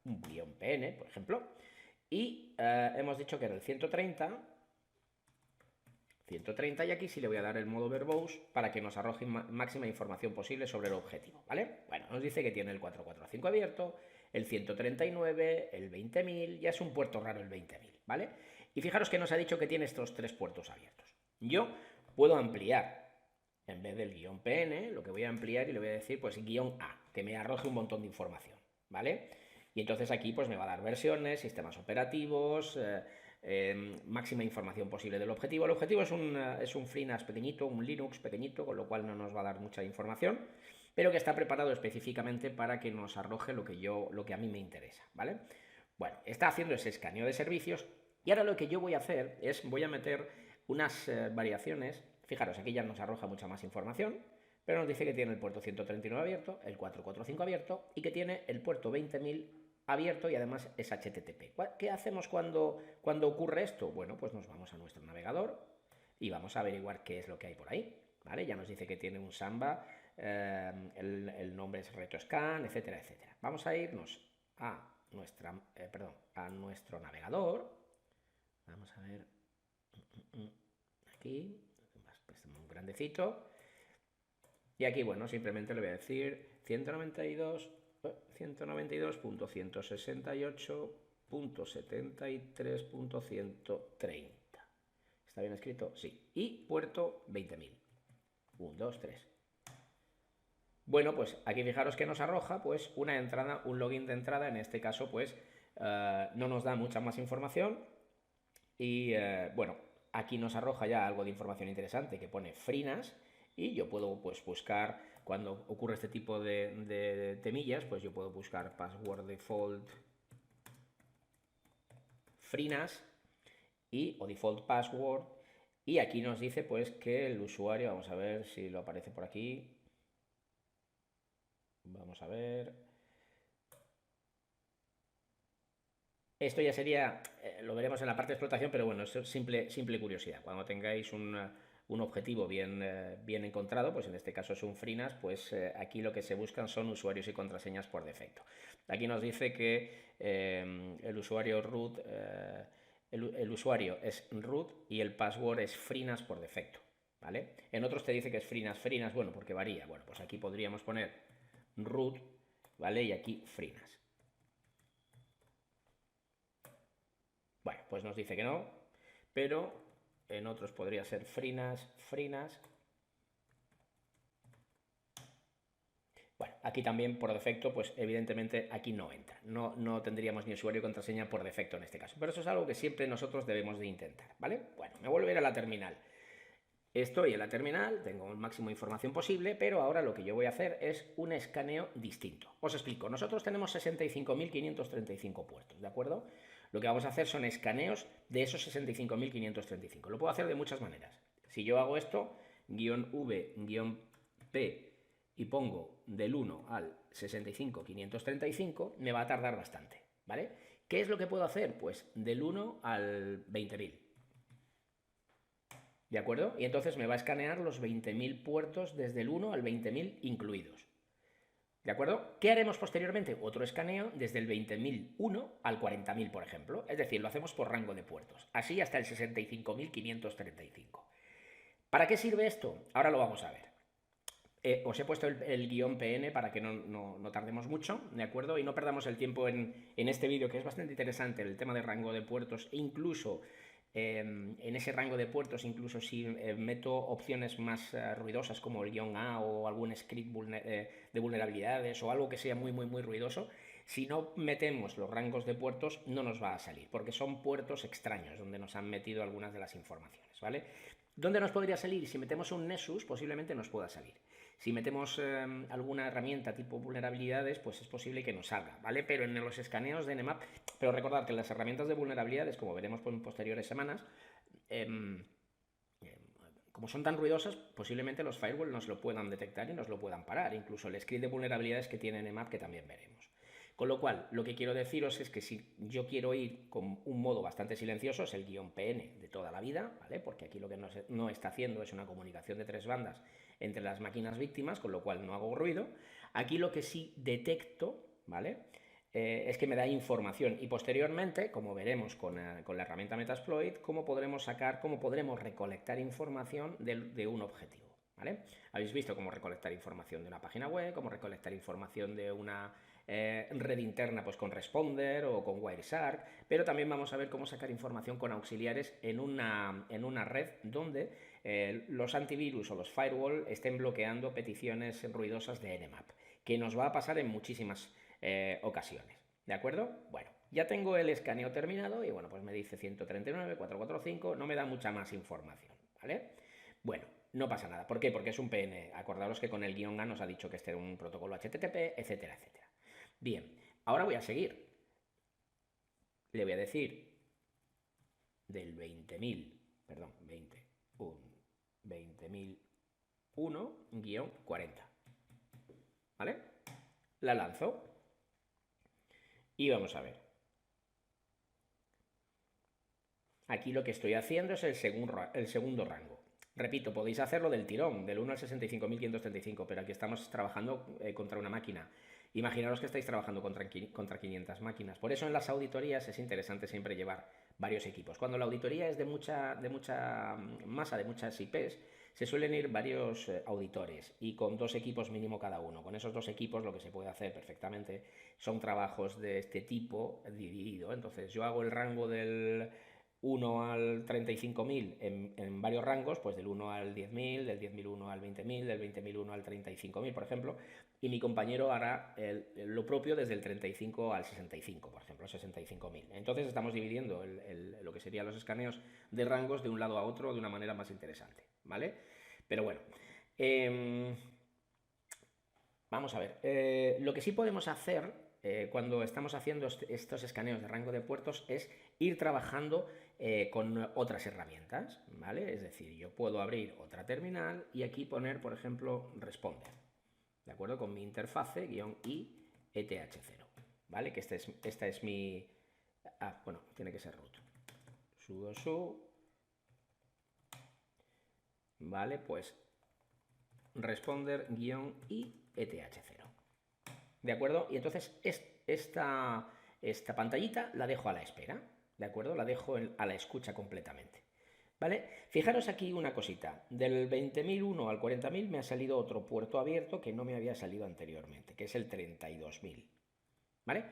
guión PN, por ejemplo, y hemos dicho que era el 130, y aquí sí le voy a dar el modo verbose para que nos arroje máxima información posible sobre el objetivo, ¿vale? Bueno, nos dice que tiene el 445 abierto, el 139, el 20.000, ya es un puerto raro el 20.000, ¿vale? Y fijaros que nos ha dicho que tiene estos 3 puertos abiertos. Yo puedo ampliar, en vez del guión PN, lo que voy a ampliar y le voy a decir, pues, guión A, que me arroje un montón de información, ¿vale? Y entonces aquí pues me va a dar versiones, sistemas operativos, máxima información posible del objetivo. El objetivo es un FreeNAS pequeñito, un Linux pequeñito, con lo cual no nos va a dar mucha información, pero que está preparado específicamente para que nos arroje lo que a mí me interesa, ¿vale? Bueno, está haciendo ese escaneo de servicios y ahora lo que yo voy a hacer es, voy a meter unas variaciones. Fijaros, aquí ya nos arroja mucha más información, pero nos dice que tiene el puerto 139 abierto, el 445 abierto y que tiene el puerto 20.000 abierto y además es HTTP. ¿Qué hacemos cuando ocurre esto? Bueno, pues nos vamos a nuestro navegador y vamos a averiguar qué es lo que hay por ahí, ¿vale? Ya nos dice que tiene un Samba, el nombre es RetroScan, etcétera, etcétera. Vamos a irnos a nuestro navegador. Vamos a ver aquí, un grandecito. Y aquí, bueno, simplemente le voy a decir 192.168.73.130. ¿Está bien escrito? Sí. Y puerto 20.000. 1, 2, 3. Bueno, pues aquí fijaros que nos arroja pues una entrada, un login de entrada, en este caso pues no nos da mucha más información y bueno, aquí nos arroja ya algo de información interesante que pone FreeNAS y yo puedo pues buscar, cuando ocurre este tipo de temillas, pues yo puedo buscar password default FreeNAS o default password y aquí nos dice pues que el usuario, vamos a ver si lo aparece por aquí, vamos a ver, Esto ya sería, lo veremos en la parte de explotación, pero bueno, es simple curiosidad. Cuando tengáis un objetivo bien encontrado, pues en este caso es un FreeNAS, pues aquí lo que se buscan son usuarios y contraseñas por defecto. Aquí nos dice que el usuario root, el usuario es root y el password es FreeNAS por defecto, ¿vale? En otros te dice que es FreeNAS, bueno, porque varía. Bueno, pues aquí podríamos poner root, ¿vale? Y aquí FreeNAS. Bueno, pues nos dice que no, pero en otros podría ser FreeNAS. Bueno, aquí también por defecto, pues evidentemente aquí no entra. No tendríamos ni usuario y contraseña por defecto en este caso. Pero eso es algo que siempre nosotros debemos de intentar, ¿vale? Bueno, me vuelvo a ir a la terminal. Estoy en la terminal, tengo el máximo de información posible, pero ahora lo que yo voy a hacer es un escaneo distinto. Os explico, nosotros tenemos 65.535 puertos, ¿de acuerdo? Lo que vamos a hacer son escaneos de esos 65.535. Lo puedo hacer de muchas maneras. Si yo hago esto, "-v-p", y pongo del 1 al 65.535, me va a tardar bastante, ¿vale? ¿Qué es lo que puedo hacer? Pues del 1 al 20.000. ¿De acuerdo? Y entonces me va a escanear los 20.000 puertos desde el 1 al 20.000 incluidos. ¿De acuerdo? ¿Qué haremos posteriormente? Otro escaneo desde el 20.001 al 40.000, por ejemplo. Es decir, lo hacemos por rango de puertos. Así hasta el 65.535. ¿Para qué sirve esto? Ahora lo vamos a ver. Os he puesto el guión PN para que no tardemos mucho, ¿de acuerdo? Y no perdamos el tiempo en este vídeo, que es bastante interesante, el tema de rango de puertos, e incluso en ese rango de puertos, incluso si meto opciones más ruidosas como el guión A o algún script de vulnerabilidades o algo que sea muy ruidoso, si no metemos los rangos de puertos no nos va a salir, porque son puertos extraños donde nos han metido algunas de las informaciones, ¿vale? ¿Dónde nos podría salir? Si metemos un Nessus, posiblemente nos pueda salir. Si metemos alguna herramienta tipo vulnerabilidades, pues es posible que nos salga, ¿vale? Pero en los escaneos de Nmap, pero recordad que las herramientas de vulnerabilidades, como veremos en posteriores semanas, como son tan ruidosas, posiblemente los firewall nos lo puedan detectar y nos lo puedan parar, incluso el script de vulnerabilidades que tiene Nmap, que también veremos. Con lo cual, lo que quiero deciros es que si yo quiero ir con un modo bastante silencioso, es el guión PN de toda la vida, ¿vale? Porque aquí lo que no está haciendo es una comunicación de 3 bandas entre las máquinas víctimas, con lo cual no hago ruido. Aquí lo que sí detecto, ¿vale? Es que me da información y posteriormente, como veremos con la herramienta Metasploit, cómo podremos recolectar información de un objetivo. ¿Vale? Habéis visto cómo recolectar información de una página web, cómo recolectar información de una red interna, pues con Responder o con Wireshark, pero también vamos a ver cómo sacar información con auxiliares en una red donde los antivirus o los firewall estén bloqueando peticiones ruidosas de Nmap, que nos va a pasar en muchísimas ocasiones. ¿De acuerdo? Bueno, ya tengo el escaneo terminado y bueno, pues me dice 139.445, no me da mucha más información, ¿vale? Bueno, no pasa nada. ¿Por qué? Porque es un PN. Acordaros que con el guión A nos ha dicho que este era un protocolo HTTP, etcétera, etcétera. Bien, ahora voy a seguir. Le voy a decir del 20.000, perdón, 20.001-40. ¿Vale? La lanzo y vamos a ver. Aquí lo que estoy haciendo es el segundo rango. Repito, podéis hacerlo del tirón, del 1 al 65.535, pero aquí estamos trabajando contra una máquina. Imaginaros que estáis trabajando contra 500 máquinas. Por eso en las auditorías es interesante siempre llevar varios equipos. Cuando la auditoría es de mucha masa, de muchas IPs, se suelen ir varios auditores y con 2 equipos mínimo cada uno. Con esos 2 equipos lo que se puede hacer perfectamente son trabajos de este tipo dividido. Entonces yo hago el rango del 1 al 35.000 en varios rangos, pues del 1 al 10.000, del 10.001 al 20.000, del 20.001 al 35.000, por ejemplo, y mi compañero hará lo propio desde el 35 al 65, por ejemplo, 65.000. Entonces estamos dividiendo lo que serían los escaneos de rangos de un lado a otro de una manera más interesante, ¿vale? Pero bueno, vamos a ver, lo que sí podemos hacer cuando estamos haciendo estos escaneos de rango de puertos es ir trabajando con otras herramientas, ¿vale? Es decir, yo puedo abrir otra terminal y aquí poner, por ejemplo, Responder, ¿de acuerdo? Con mi interfase -i ETH0, ¿vale? Que esta es mi Bueno, tiene que ser root. Sudo su. Vale, pues responder-i eth0. ¿De acuerdo? Y entonces esta pantallita la dejo a la espera. ¿De acuerdo? La dejo a la escucha completamente. ¿Vale? Fijaros aquí una cosita. Del 20.001 al 40.000 me ha salido otro puerto abierto que no me había salido anteriormente, que es el 32.000. ¿Vale?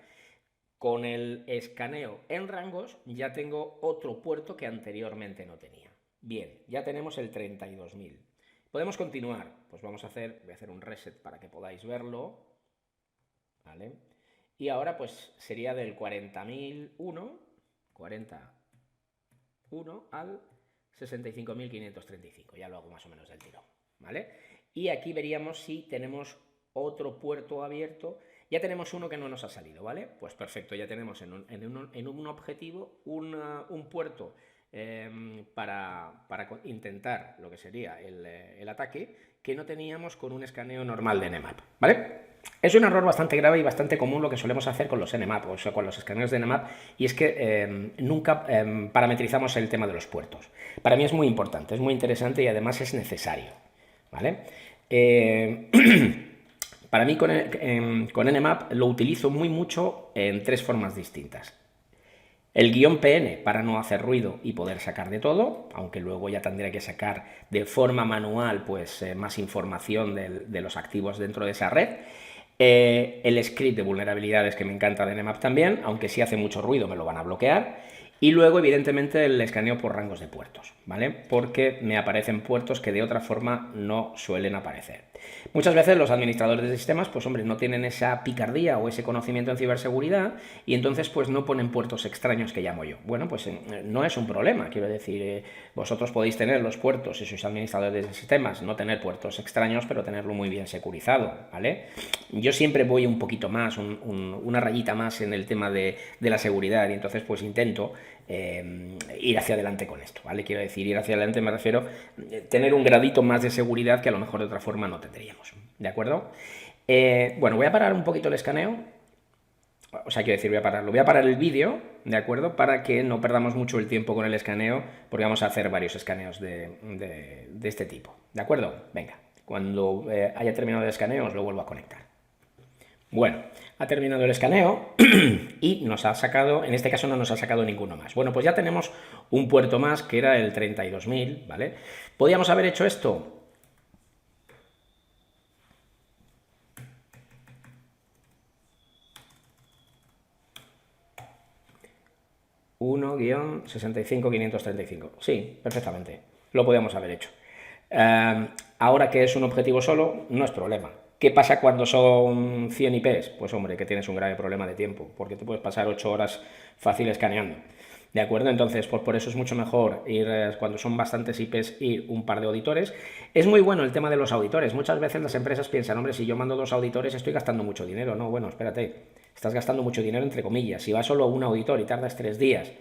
Con el escaneo en rangos ya tengo otro puerto que anteriormente no tenía. Bien, ya tenemos el 32.000. Podemos continuar. Pues voy a hacer un reset para que podáis verlo. ¿Vale? Y ahora pues sería del 40.001 al 65.535. Ya lo hago más o menos del tirón. ¿Vale? Y aquí veríamos si tenemos otro puerto abierto. Ya tenemos uno que no nos ha salido, ¿vale? Pues perfecto, ya tenemos en un objetivo un puerto para intentar lo que sería el ataque que no teníamos con un escaneo normal de Nmap, ¿vale? Es un error bastante grave y bastante común lo que solemos hacer con los Nmap, o sea, con los escaneos de Nmap, y es que nunca parametrizamos el tema de los puertos. Para mí es muy importante, es muy interesante y además es necesario, ¿vale? Para mí con Nmap lo utilizo muy mucho en tres formas distintas. El guión PN para no hacer ruido y poder sacar de todo, aunque luego ya tendría que sacar de forma manual pues más información de los activos dentro de esa red. El script de vulnerabilidades que me encanta de Nmap también, aunque si hace mucho ruido me lo van a bloquear. Y luego, evidentemente, el escaneo por rangos de puertos, ¿vale? Porque me aparecen puertos que de otra forma no suelen aparecer. Muchas veces los administradores de sistemas, pues hombre, no tienen esa picardía o ese conocimiento en ciberseguridad y entonces pues no ponen puertos extraños que llamo yo. Bueno, pues no es un problema, quiero decir, vosotros podéis tener los puertos, si sois administradores de sistemas, no tener puertos extraños, pero tenerlo muy bien securizado, ¿vale? Yo siempre voy un poquito más, una rayita más en el tema de la seguridad y entonces pues intento ir hacia adelante con esto, ¿vale? Quiero decir, ir hacia adelante me refiero a tener un gradito más de seguridad que a lo mejor de otra forma no tendríamos, ¿de acuerdo? Bueno, voy a parar un poquito el escaneo, o sea, quiero decir, voy a parar el vídeo, ¿de acuerdo? Para que no perdamos mucho el tiempo con el escaneo, porque vamos a hacer varios escaneos de este tipo, ¿de acuerdo? Venga, cuando haya terminado el escaneo os lo vuelvo a conectar. Bueno, ha terminado el escaneo y nos ha sacado, en este caso no nos ha sacado ninguno más. Bueno, pues ya tenemos un puerto más que era el 32.000, ¿vale? ¿Podríamos haber hecho esto? 1-65535. Sí, perfectamente. Lo podíamos haber hecho. Ahora que es un objetivo solo, no es problema. ¿Qué pasa cuando son 100 IPs? Pues hombre, que tienes un grave problema de tiempo, porque te puedes pasar 8 horas fácil escaneando. ¿De acuerdo? Entonces, pues por eso es mucho mejor ir, cuando son bastantes IPs, ir un par de auditores. Es muy bueno el tema de los auditores. Muchas veces las empresas piensan, hombre, si yo mando 2 auditores estoy gastando mucho dinero. No, bueno, espérate, estás gastando mucho dinero entre comillas. Si va solo un auditor y tardas 3 días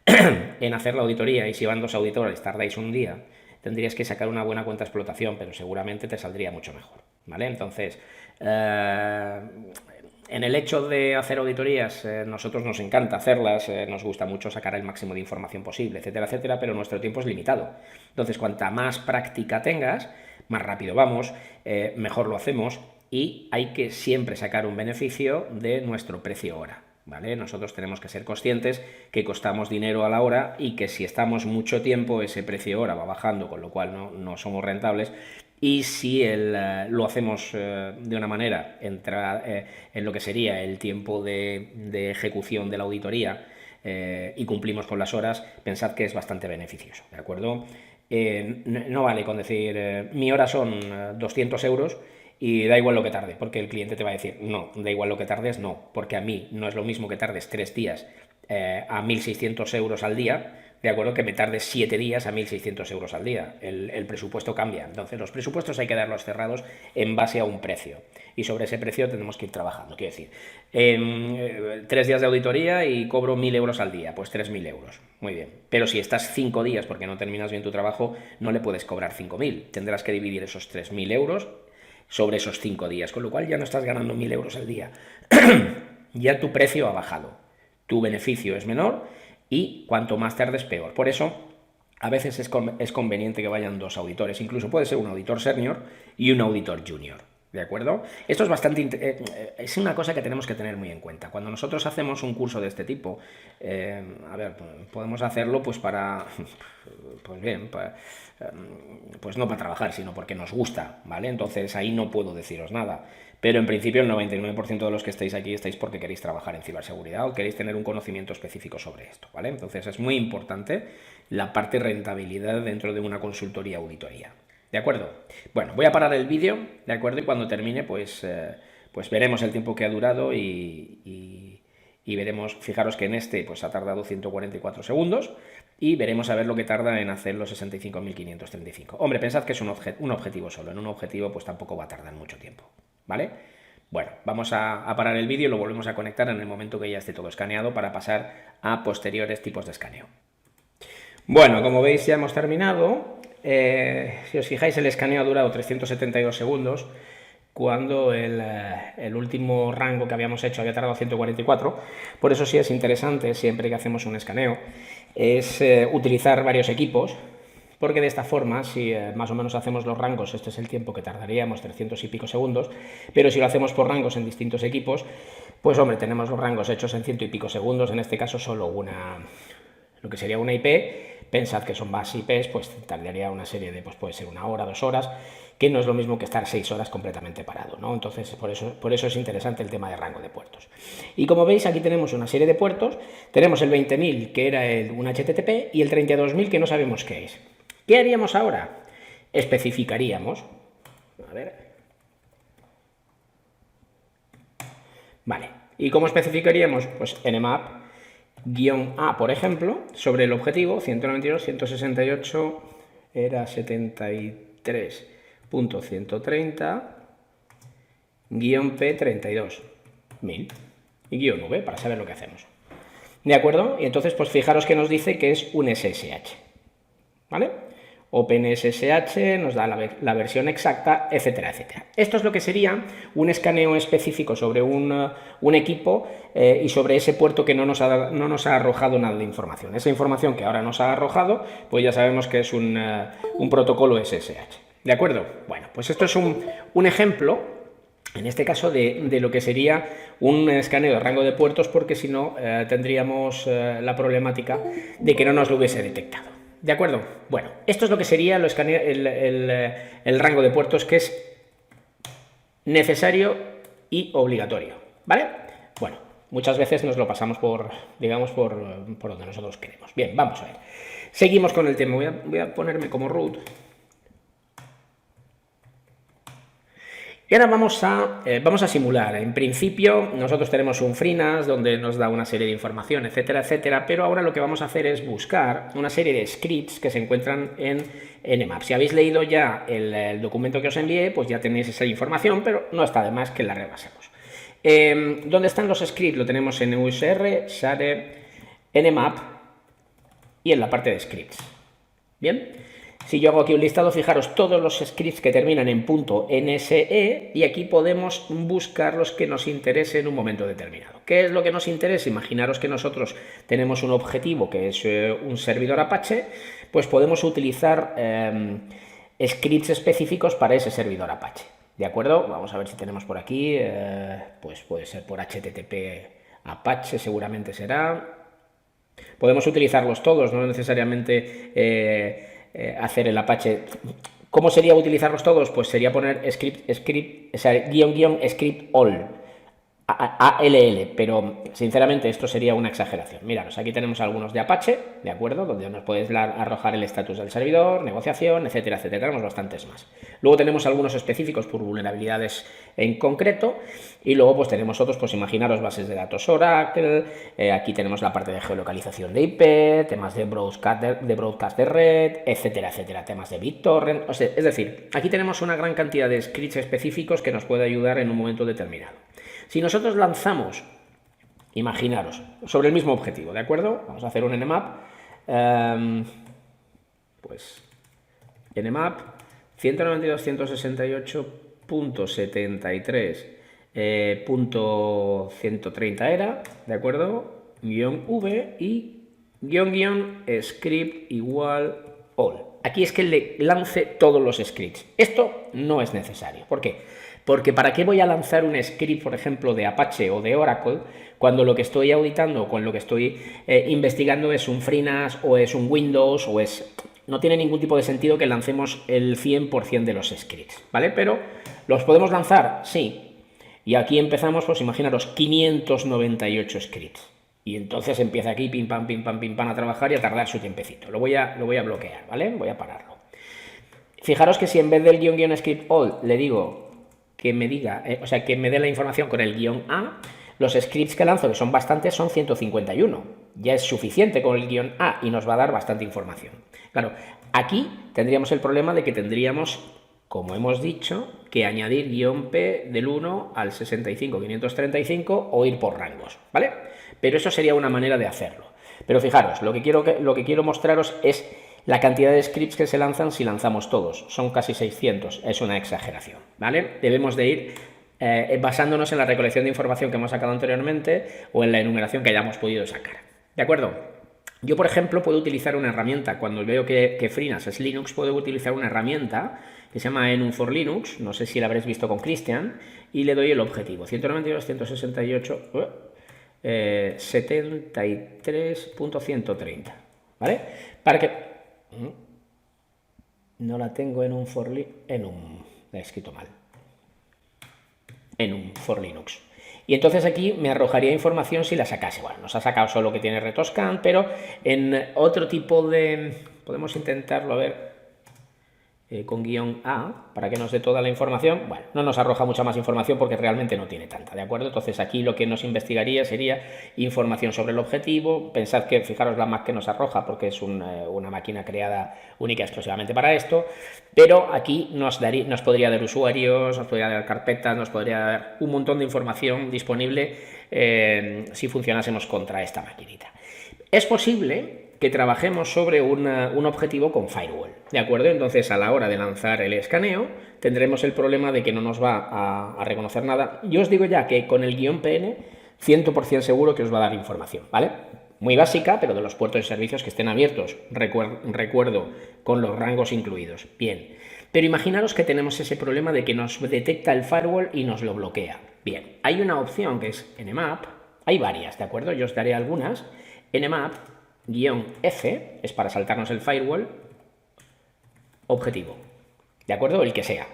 en hacer la auditoría y si van 2 auditores tardáis un día, tendrías que sacar una buena cuenta de explotación, pero seguramente te saldría mucho mejor, ¿vale? Entonces, en el hecho de hacer auditorías, nosotros nos encanta hacerlas, nos gusta mucho sacar el máximo de información posible, etcétera, etcétera, pero nuestro tiempo es limitado. Entonces, cuanta más práctica tengas, más rápido vamos, mejor lo hacemos y hay que siempre sacar un beneficio de nuestro precio hora, ¿vale? Nosotros tenemos que ser conscientes que costamos dinero a la hora y que si estamos mucho tiempo ese precio hora va bajando, con lo cual no somos rentables. Y si lo hacemos de una manera, entra en lo que sería el tiempo de ejecución de la auditoría y cumplimos con las horas, pensad que es bastante beneficioso, ¿de acuerdo? No vale con decir, mi hora son 200 euros y da igual lo que tarde, porque el cliente te va a decir, no, da igual lo que tardes, no, porque a mí no es lo mismo que tardes 3 días a 1.600 euros al día, de acuerdo, que me tardes 7 días a 1.600 euros al día. El presupuesto cambia. Entonces, los presupuestos hay que darlos cerrados en base a un precio. Y sobre ese precio tenemos que ir trabajando. Quiero decir, 3 días de auditoría y cobro 1.000 euros al día, pues 3.000 euros. Muy bien. Pero si estás 5 días porque no terminas bien tu trabajo, no le puedes cobrar 5.000. Tendrás que dividir esos 3.000 euros sobre esos 5 días, con lo cual ya no estás ganando 1.000 euros al día. Ya tu precio ha bajado. tu beneficio es menor y cuanto más tardes peor. Por eso a veces es conveniente que vayan dos auditores, incluso puede ser un auditor senior y un auditor junior. ¿De acuerdo? Esto es bastante... es una cosa que tenemos que tener muy en cuenta. Cuando nosotros hacemos un curso de este tipo, a ver, podemos hacerlo pues para... pues bien, pues no para trabajar, sino porque nos gusta, ¿vale? Entonces ahí no puedo deciros nada. Pero en principio el 99% de los que estáis aquí estáis porque queréis trabajar en ciberseguridad o queréis tener un conocimiento específico sobre esto, ¿vale? Entonces es muy importante la parte rentabilidad dentro de una consultoría auditoría. ¿De acuerdo? Bueno, voy a parar el vídeo, ¿de acuerdo? Y cuando termine, pues veremos el tiempo que ha durado y veremos, fijaros que en este pues ha tardado 144 segundos y veremos a ver lo que tarda en hacer los 65.535. Hombre, pensad que es un objetivo solo, en un objetivo pues tampoco va a tardar mucho tiempo, ¿vale? Bueno, vamos a parar el vídeo y lo volvemos a conectar en el momento que ya esté todo escaneado para pasar a posteriores tipos de escaneo. Bueno, como veis ya hemos terminado. Si os fijáis, el escaneo ha durado 372 segundos, cuando el último rango que habíamos hecho había tardado 144. Por eso sí es interesante, siempre que hacemos un escaneo, es utilizar varios equipos, porque de esta forma, si más o menos hacemos los rangos, este es el tiempo que tardaríamos, 300 y pico segundos, pero si lo hacemos por rangos en distintos equipos, pues hombre, tenemos los rangos hechos en 100 y pico segundos, en este caso solo lo que sería una IP. Pensad que son más IPs, pues tardaría una serie de, pues puede ser 1 hora, 2 horas, que no es lo mismo que estar 6 horas completamente parado, ¿no? Entonces, por eso es interesante el tema de rango de puertos. Y como veis, aquí tenemos una serie de puertos, tenemos el 20.000, que era un HTTP, y el 32.000, que no sabemos qué es. ¿Qué haríamos ahora? Especificaríamos, a ver, vale, ¿y cómo especificaríamos? Pues nmap -A, por ejemplo, sobre el objetivo 192, 168, era 73.130, P32.1000 y -V para saber lo que hacemos. ¿De acuerdo? Y entonces, pues fijaros que nos dice que es un SSH, ¿vale? OpenSSH nos da la versión exacta, etcétera, etcétera. Esto es lo que sería un escaneo específico sobre un equipo y sobre ese puerto que no nos ha arrojado nada de información. Esa información que ahora nos ha arrojado, pues ya sabemos que es un protocolo SSH. ¿De acuerdo? Bueno, pues esto es un ejemplo, en este caso, de lo que sería un escaneo de rango de puertos, porque si no tendríamos la problemática de que no nos lo hubiese detectado. ¿De acuerdo? Bueno, esto es lo que sería el rango de puertos, que es necesario y obligatorio, ¿vale? Bueno, muchas veces nos lo pasamos por donde nosotros queremos. Bien, vamos a ver. Seguimos con el tema. Voy a ponerme como root. Y ahora vamos a simular. En principio, nosotros tenemos un FreeNAS donde nos da una serie de información, etcétera, etcétera, pero ahora lo que vamos a hacer es buscar una serie de scripts que se encuentran en nmap. Si habéis leído ya el documento que os envié, pues ya tenéis esa información, pero no está de más que la repasemos. ¿Dónde están los scripts? Lo tenemos en USR, share, nmap y en la parte de scripts. Bien. Si yo hago aquí un listado, fijaros todos los scripts que terminan en .nse y aquí podemos buscar los que nos interese en un momento determinado. ¿Qué es lo que nos interesa? Imaginaros que nosotros tenemos un objetivo que es un servidor Apache, pues podemos utilizar scripts específicos para ese servidor Apache. ¿De acuerdo? Vamos a ver si tenemos por aquí, pues puede ser por HTTP Apache, seguramente será. Podemos utilizarlos todos, no necesariamente hacer el Apache. ¿Cómo sería utilizarlos todos? Pues sería poner script, o sea, script all, ALL, pero sinceramente esto sería una exageración. Miraros, aquí tenemos algunos de Apache, ¿de acuerdo? Donde nos puedes arrojar el estatus del servidor, negociación, etcétera, etcétera. Tenemos bastantes más. Luego tenemos algunos específicos por vulnerabilidades en concreto y luego pues tenemos otros, pues imaginaros bases de datos Oracle, aquí tenemos la parte de geolocalización de IP, temas de broadcast de red, etcétera, etcétera, temas de BitTorrent, o sea, es decir, aquí tenemos una gran cantidad de scripts específicos que nos puede ayudar en un momento determinado. Si nosotros lanzamos, imaginaros, sobre el mismo objetivo, ¿de acuerdo? Vamos a hacer un nmap, pues nmap 192.168.73.130 era, ¿de acuerdo? guión v y guión script igual all. Aquí es que le lance todos los scripts. Esto no es necesario. ¿Por qué? Porque ¿para qué voy a lanzar un script, por ejemplo, de Apache o de Oracle, cuando lo que estoy auditando o con lo que estoy investigando es un FreeNAS o es un Windows o es... No tiene ningún tipo de sentido que lancemos el 100% de los scripts, ¿vale? Pero, ¿los podemos lanzar? Sí. Y aquí empezamos, pues imaginaros, 598 scripts. Y entonces empieza aquí, pim, pam, a trabajar y a tardar su tiempecito. Lo voy a bloquear, ¿vale? Voy a pararlo. Fijaros que si en vez del guión script all le digo que me diga, o sea, que me dé la información con el guión A, los scripts que lanzo, que son bastantes, son 151. Ya es suficiente con el guión A y nos va a dar bastante información. Claro, aquí tendríamos el problema de que tendríamos, como hemos dicho, que añadir guión P del 1 al 65.535 o ir por rangos, ¿vale? Pero eso sería una manera de hacerlo. Pero fijaros, lo que quiero mostraros es la cantidad de scripts que se lanzan si lanzamos todos. Son casi 600, es una exageración, ¿vale? Debemos de ir basándonos en la recolección de información que hemos sacado anteriormente o en la enumeración que hayamos podido sacar. ¿De acuerdo? Yo, por ejemplo, puedo utilizar una herramienta, cuando veo que FreeNAS es Linux, puedo utilizar una herramienta que se llama enum for Linux, no sé si la habréis visto con Cristian, y le doy el objetivo, 192, 168, 73.130, ¿vale? Para que... No la tengo en un for Linux, la he escrito mal, enum for Linux. Y entonces aquí me arrojaría información si la sacase. Bueno, nos ha sacado solo que tiene retoscan, pero en otro tipo de... Podemos intentarlo, a ver, con guión A, para que nos dé toda la información. Bueno, no nos arroja mucha más información porque realmente no tiene tanta, ¿de acuerdo? Entonces aquí lo que nos investigaría sería información sobre el objetivo. Pensad que, fijaros la Mac que nos arroja porque es una máquina creada única y exclusivamente para esto, pero aquí nos podría dar usuarios, nos podría dar carpetas, nos podría dar un montón de información disponible si funcionásemos contra esta maquinita. Es posible que trabajemos sobre un objetivo con firewall, ¿de acuerdo? Entonces, a la hora de lanzar el escaneo, tendremos el problema de que no nos va a reconocer nada. Yo os digo ya que con el guión PN, 100% seguro que os va a dar información, ¿vale? Muy básica, pero de los puertos y servicios que estén abiertos, recuerdo, con los rangos incluidos. Bien, pero imaginaros que tenemos ese problema de que nos detecta el firewall y nos lo bloquea. Bien, hay una opción que es nmap, hay varias, ¿de acuerdo? Yo os daré algunas. nmap-f es para saltarnos el firewall objetivo, ¿de acuerdo? El que sea.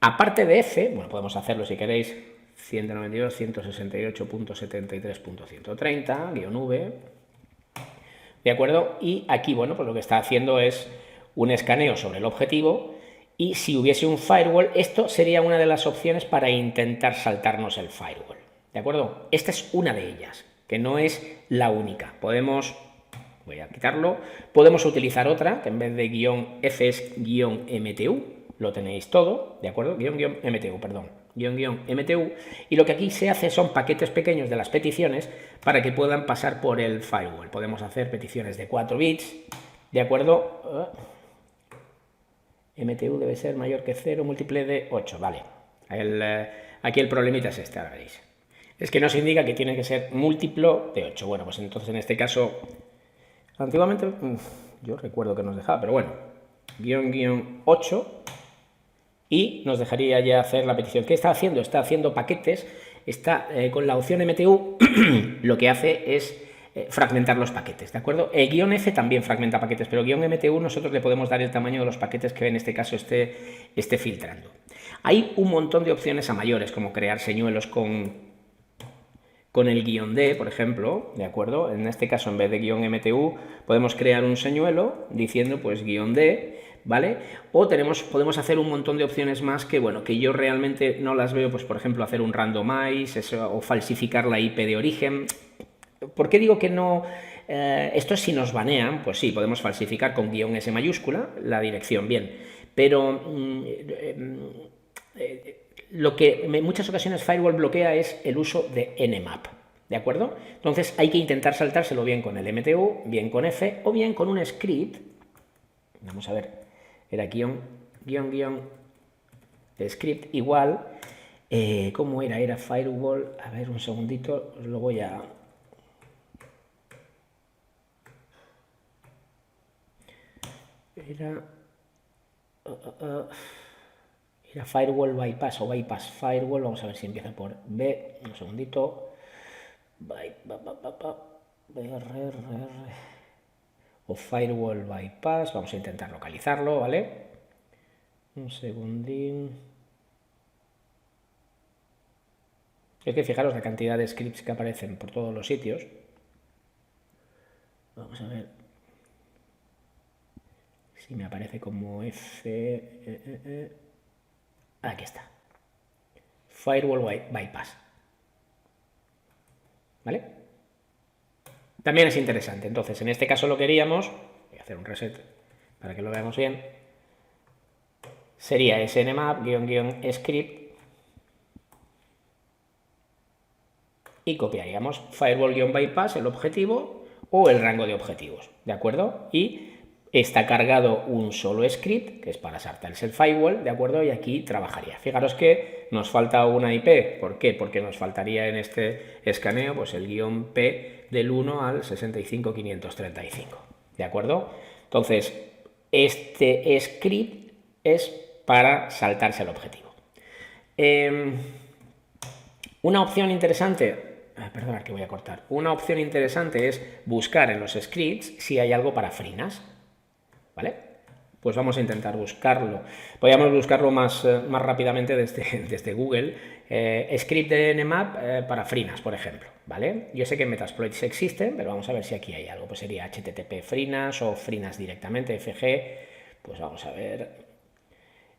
Aparte de f, bueno, podemos hacerlo si queréis, 192, 168.73.130, -v, ¿de acuerdo? Y aquí, bueno, pues lo que está haciendo es un escaneo sobre el objetivo y si hubiese un firewall, esto sería una de las opciones para intentar saltarnos el firewall, ¿de acuerdo? Esta es una de ellas, que no es la única. Voy a quitarlo, podemos utilizar otra, que en vez de -f es -mtu, lo tenéis todo, ¿de acuerdo? -mtu, perdón, -mtu, y lo que aquí se hace son paquetes pequeños de las peticiones para que puedan pasar por el firewall. Podemos hacer peticiones de 4 bits, ¿de acuerdo? MTU debe ser mayor que 0, múltiple de 8, vale. Aquí el problemita es este, ahora veréis. Es que nos indica que tiene que ser múltiplo de 8. Bueno, pues entonces en este caso, antiguamente, yo recuerdo que nos dejaba, pero bueno, _8, y nos dejaría ya hacer la petición. ¿Qué está haciendo? Está haciendo paquetes, está con la opción MTU, lo que hace es fragmentar los paquetes, ¿de acuerdo? El -f también fragmenta paquetes, pero -mtu nosotros le podemos dar el tamaño de los paquetes que en este caso esté filtrando. Hay un montón de opciones a mayores, como crear señuelos con el -d, por ejemplo, ¿de acuerdo? En este caso, en vez de -mtu, podemos crear un señuelo diciendo, pues, -d, ¿vale? O podemos hacer un montón de opciones más que, bueno, que yo realmente no las veo, pues, por ejemplo, hacer un randomize o falsificar la IP de origen. ¿Por qué digo que no? Esto si nos banean, pues sí, podemos falsificar con -s mayúscula la dirección, bien, pero lo que en muchas ocasiones Firewall bloquea es el uso de nmap, ¿de acuerdo? Entonces hay que intentar saltárselo bien con el MTU, bien con F o bien con un script. Vamos a ver, era script igual, ¿cómo era? Era Firewall, a ver un segundito, lo voy a Era... Era Firewall Bypass o Bypass Firewall. Vamos a ver si empieza por B. Un segundito. O Firewall Bypass. Vamos a intentar localizarlo, ¿vale? Un segundín. Es que fijaros la cantidad de scripts que aparecen por todos los sitios. Vamos a ver si me aparece como F... Aquí está. Firewall Bypass. ¿Vale? También es interesante. Entonces, en este caso lo queríamos... Voy a hacer un reset para que lo veamos bien. Sería snmap-script y copiaríamos firewall-bypass, el objetivo o el rango de objetivos, ¿de acuerdo? Y está cargado un solo script, que es para saltarse el firewall, ¿de acuerdo? Y aquí trabajaría. Fijaros que nos falta una IP. ¿Por qué? Porque nos faltaría en este escaneo pues el guión P del 1 al 65535, ¿de acuerdo? Entonces, este script es para saltarse el objetivo. Una opción interesante... Perdona que voy a cortar. Una opción interesante es buscar en los scripts si hay algo para FreeNAS, ¿vale? Pues vamos a intentar buscarlo. Podríamos buscarlo más rápidamente desde Google. Script de Nmap para FreeNAS, por ejemplo, ¿vale? Yo sé que Metasploits existen, pero vamos a ver si aquí hay algo. Pues sería HTTP FreeNAS o FreeNAS directamente, FG. Pues vamos a ver.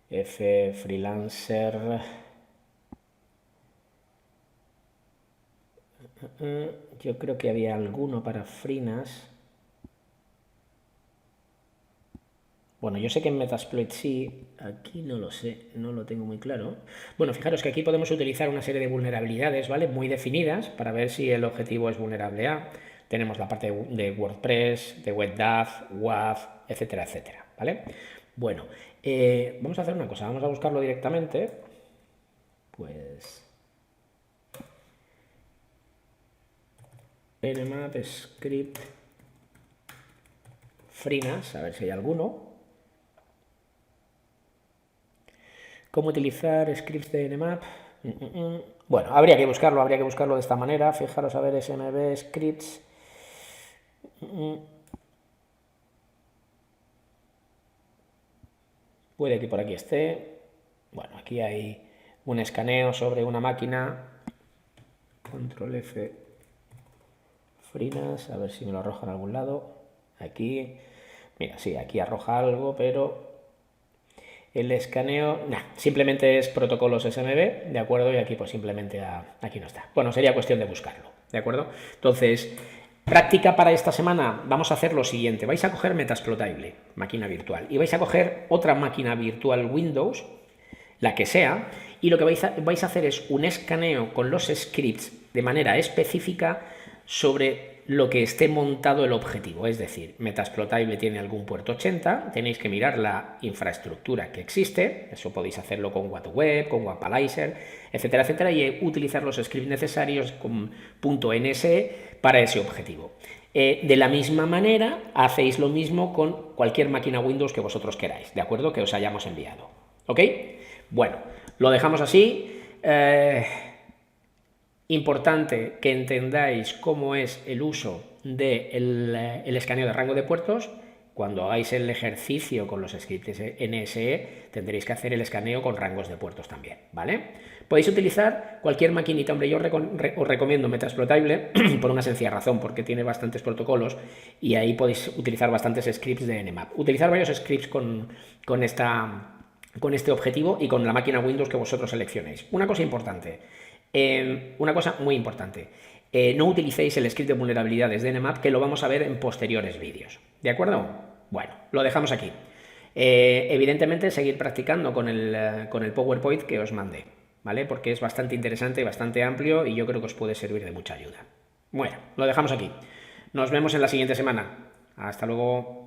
F Freelancer. Yo creo que había alguno para FreeNAS. Bueno, yo sé que en Metasploit sí, aquí no lo sé, no lo tengo muy claro. Bueno, fijaros que aquí podemos utilizar una serie de vulnerabilidades, ¿vale? Muy definidas para ver si el objetivo es vulnerable a. Tenemos la parte de WordPress, de WebDAV, WAV, etcétera, etcétera, ¿vale? Bueno, vamos a hacer una cosa, vamos a buscarlo directamente. Pues... Nmap, script, FreeNAS, a ver si hay alguno. ¿Cómo utilizar scripts de Nmap? Bueno, habría que buscarlo de esta manera. Fijaros, a ver, smb, scripts. Puede que por aquí esté. Bueno, aquí hay un escaneo sobre una máquina. Control F. FreeNAS, a ver si me lo arroja en algún lado. Aquí. Mira, sí, aquí arroja algo, pero... El escaneo, simplemente es protocolos SMB, ¿de acuerdo? Y aquí pues simplemente aquí no está. Bueno, sería cuestión de buscarlo, ¿de acuerdo? Entonces, práctica para esta semana, vamos a hacer lo siguiente. Vais a coger Metasploitable, máquina virtual, y vais a coger otra máquina virtual Windows, la que sea, y lo que vais a hacer es un escaneo con los scripts de manera específica sobre lo que esté montado el objetivo. Es decir, Metasploitable tiene algún puerto 80, tenéis que mirar la infraestructura que existe, eso podéis hacerlo con WhatWeb, con Wapalizer, etcétera, etcétera, y utilizar los scripts necesarios con .nse para ese objetivo. De la misma manera, hacéis lo mismo con cualquier máquina Windows que vosotros queráis, ¿de acuerdo? Que os hayamos enviado. ¿Ok? Bueno, lo dejamos así. Importante que entendáis cómo es el uso del escaneo de rango de puertos. Cuando hagáis el ejercicio con los scripts NSE, tendréis que hacer el escaneo con rangos de puertos también, ¿vale? Podéis utilizar cualquier maquinita. Hombre, yo os recomiendo Metasploitable por una sencilla razón, porque tiene bastantes protocolos y ahí podéis utilizar bastantes scripts de Nmap. Utilizar varios scripts con este objetivo y con la máquina Windows que vosotros seleccionéis. Una cosa importante. Una cosa muy importante, no utilicéis el script de vulnerabilidades de Nmap, que lo vamos a ver en posteriores vídeos, ¿de acuerdo? Bueno, lo dejamos aquí. Evidentemente, seguir practicando con el PowerPoint que os mandé, ¿vale? Porque es bastante interesante, bastante amplio y yo creo que os puede servir de mucha ayuda. Bueno, lo dejamos aquí. Nos vemos en la siguiente semana. Hasta luego.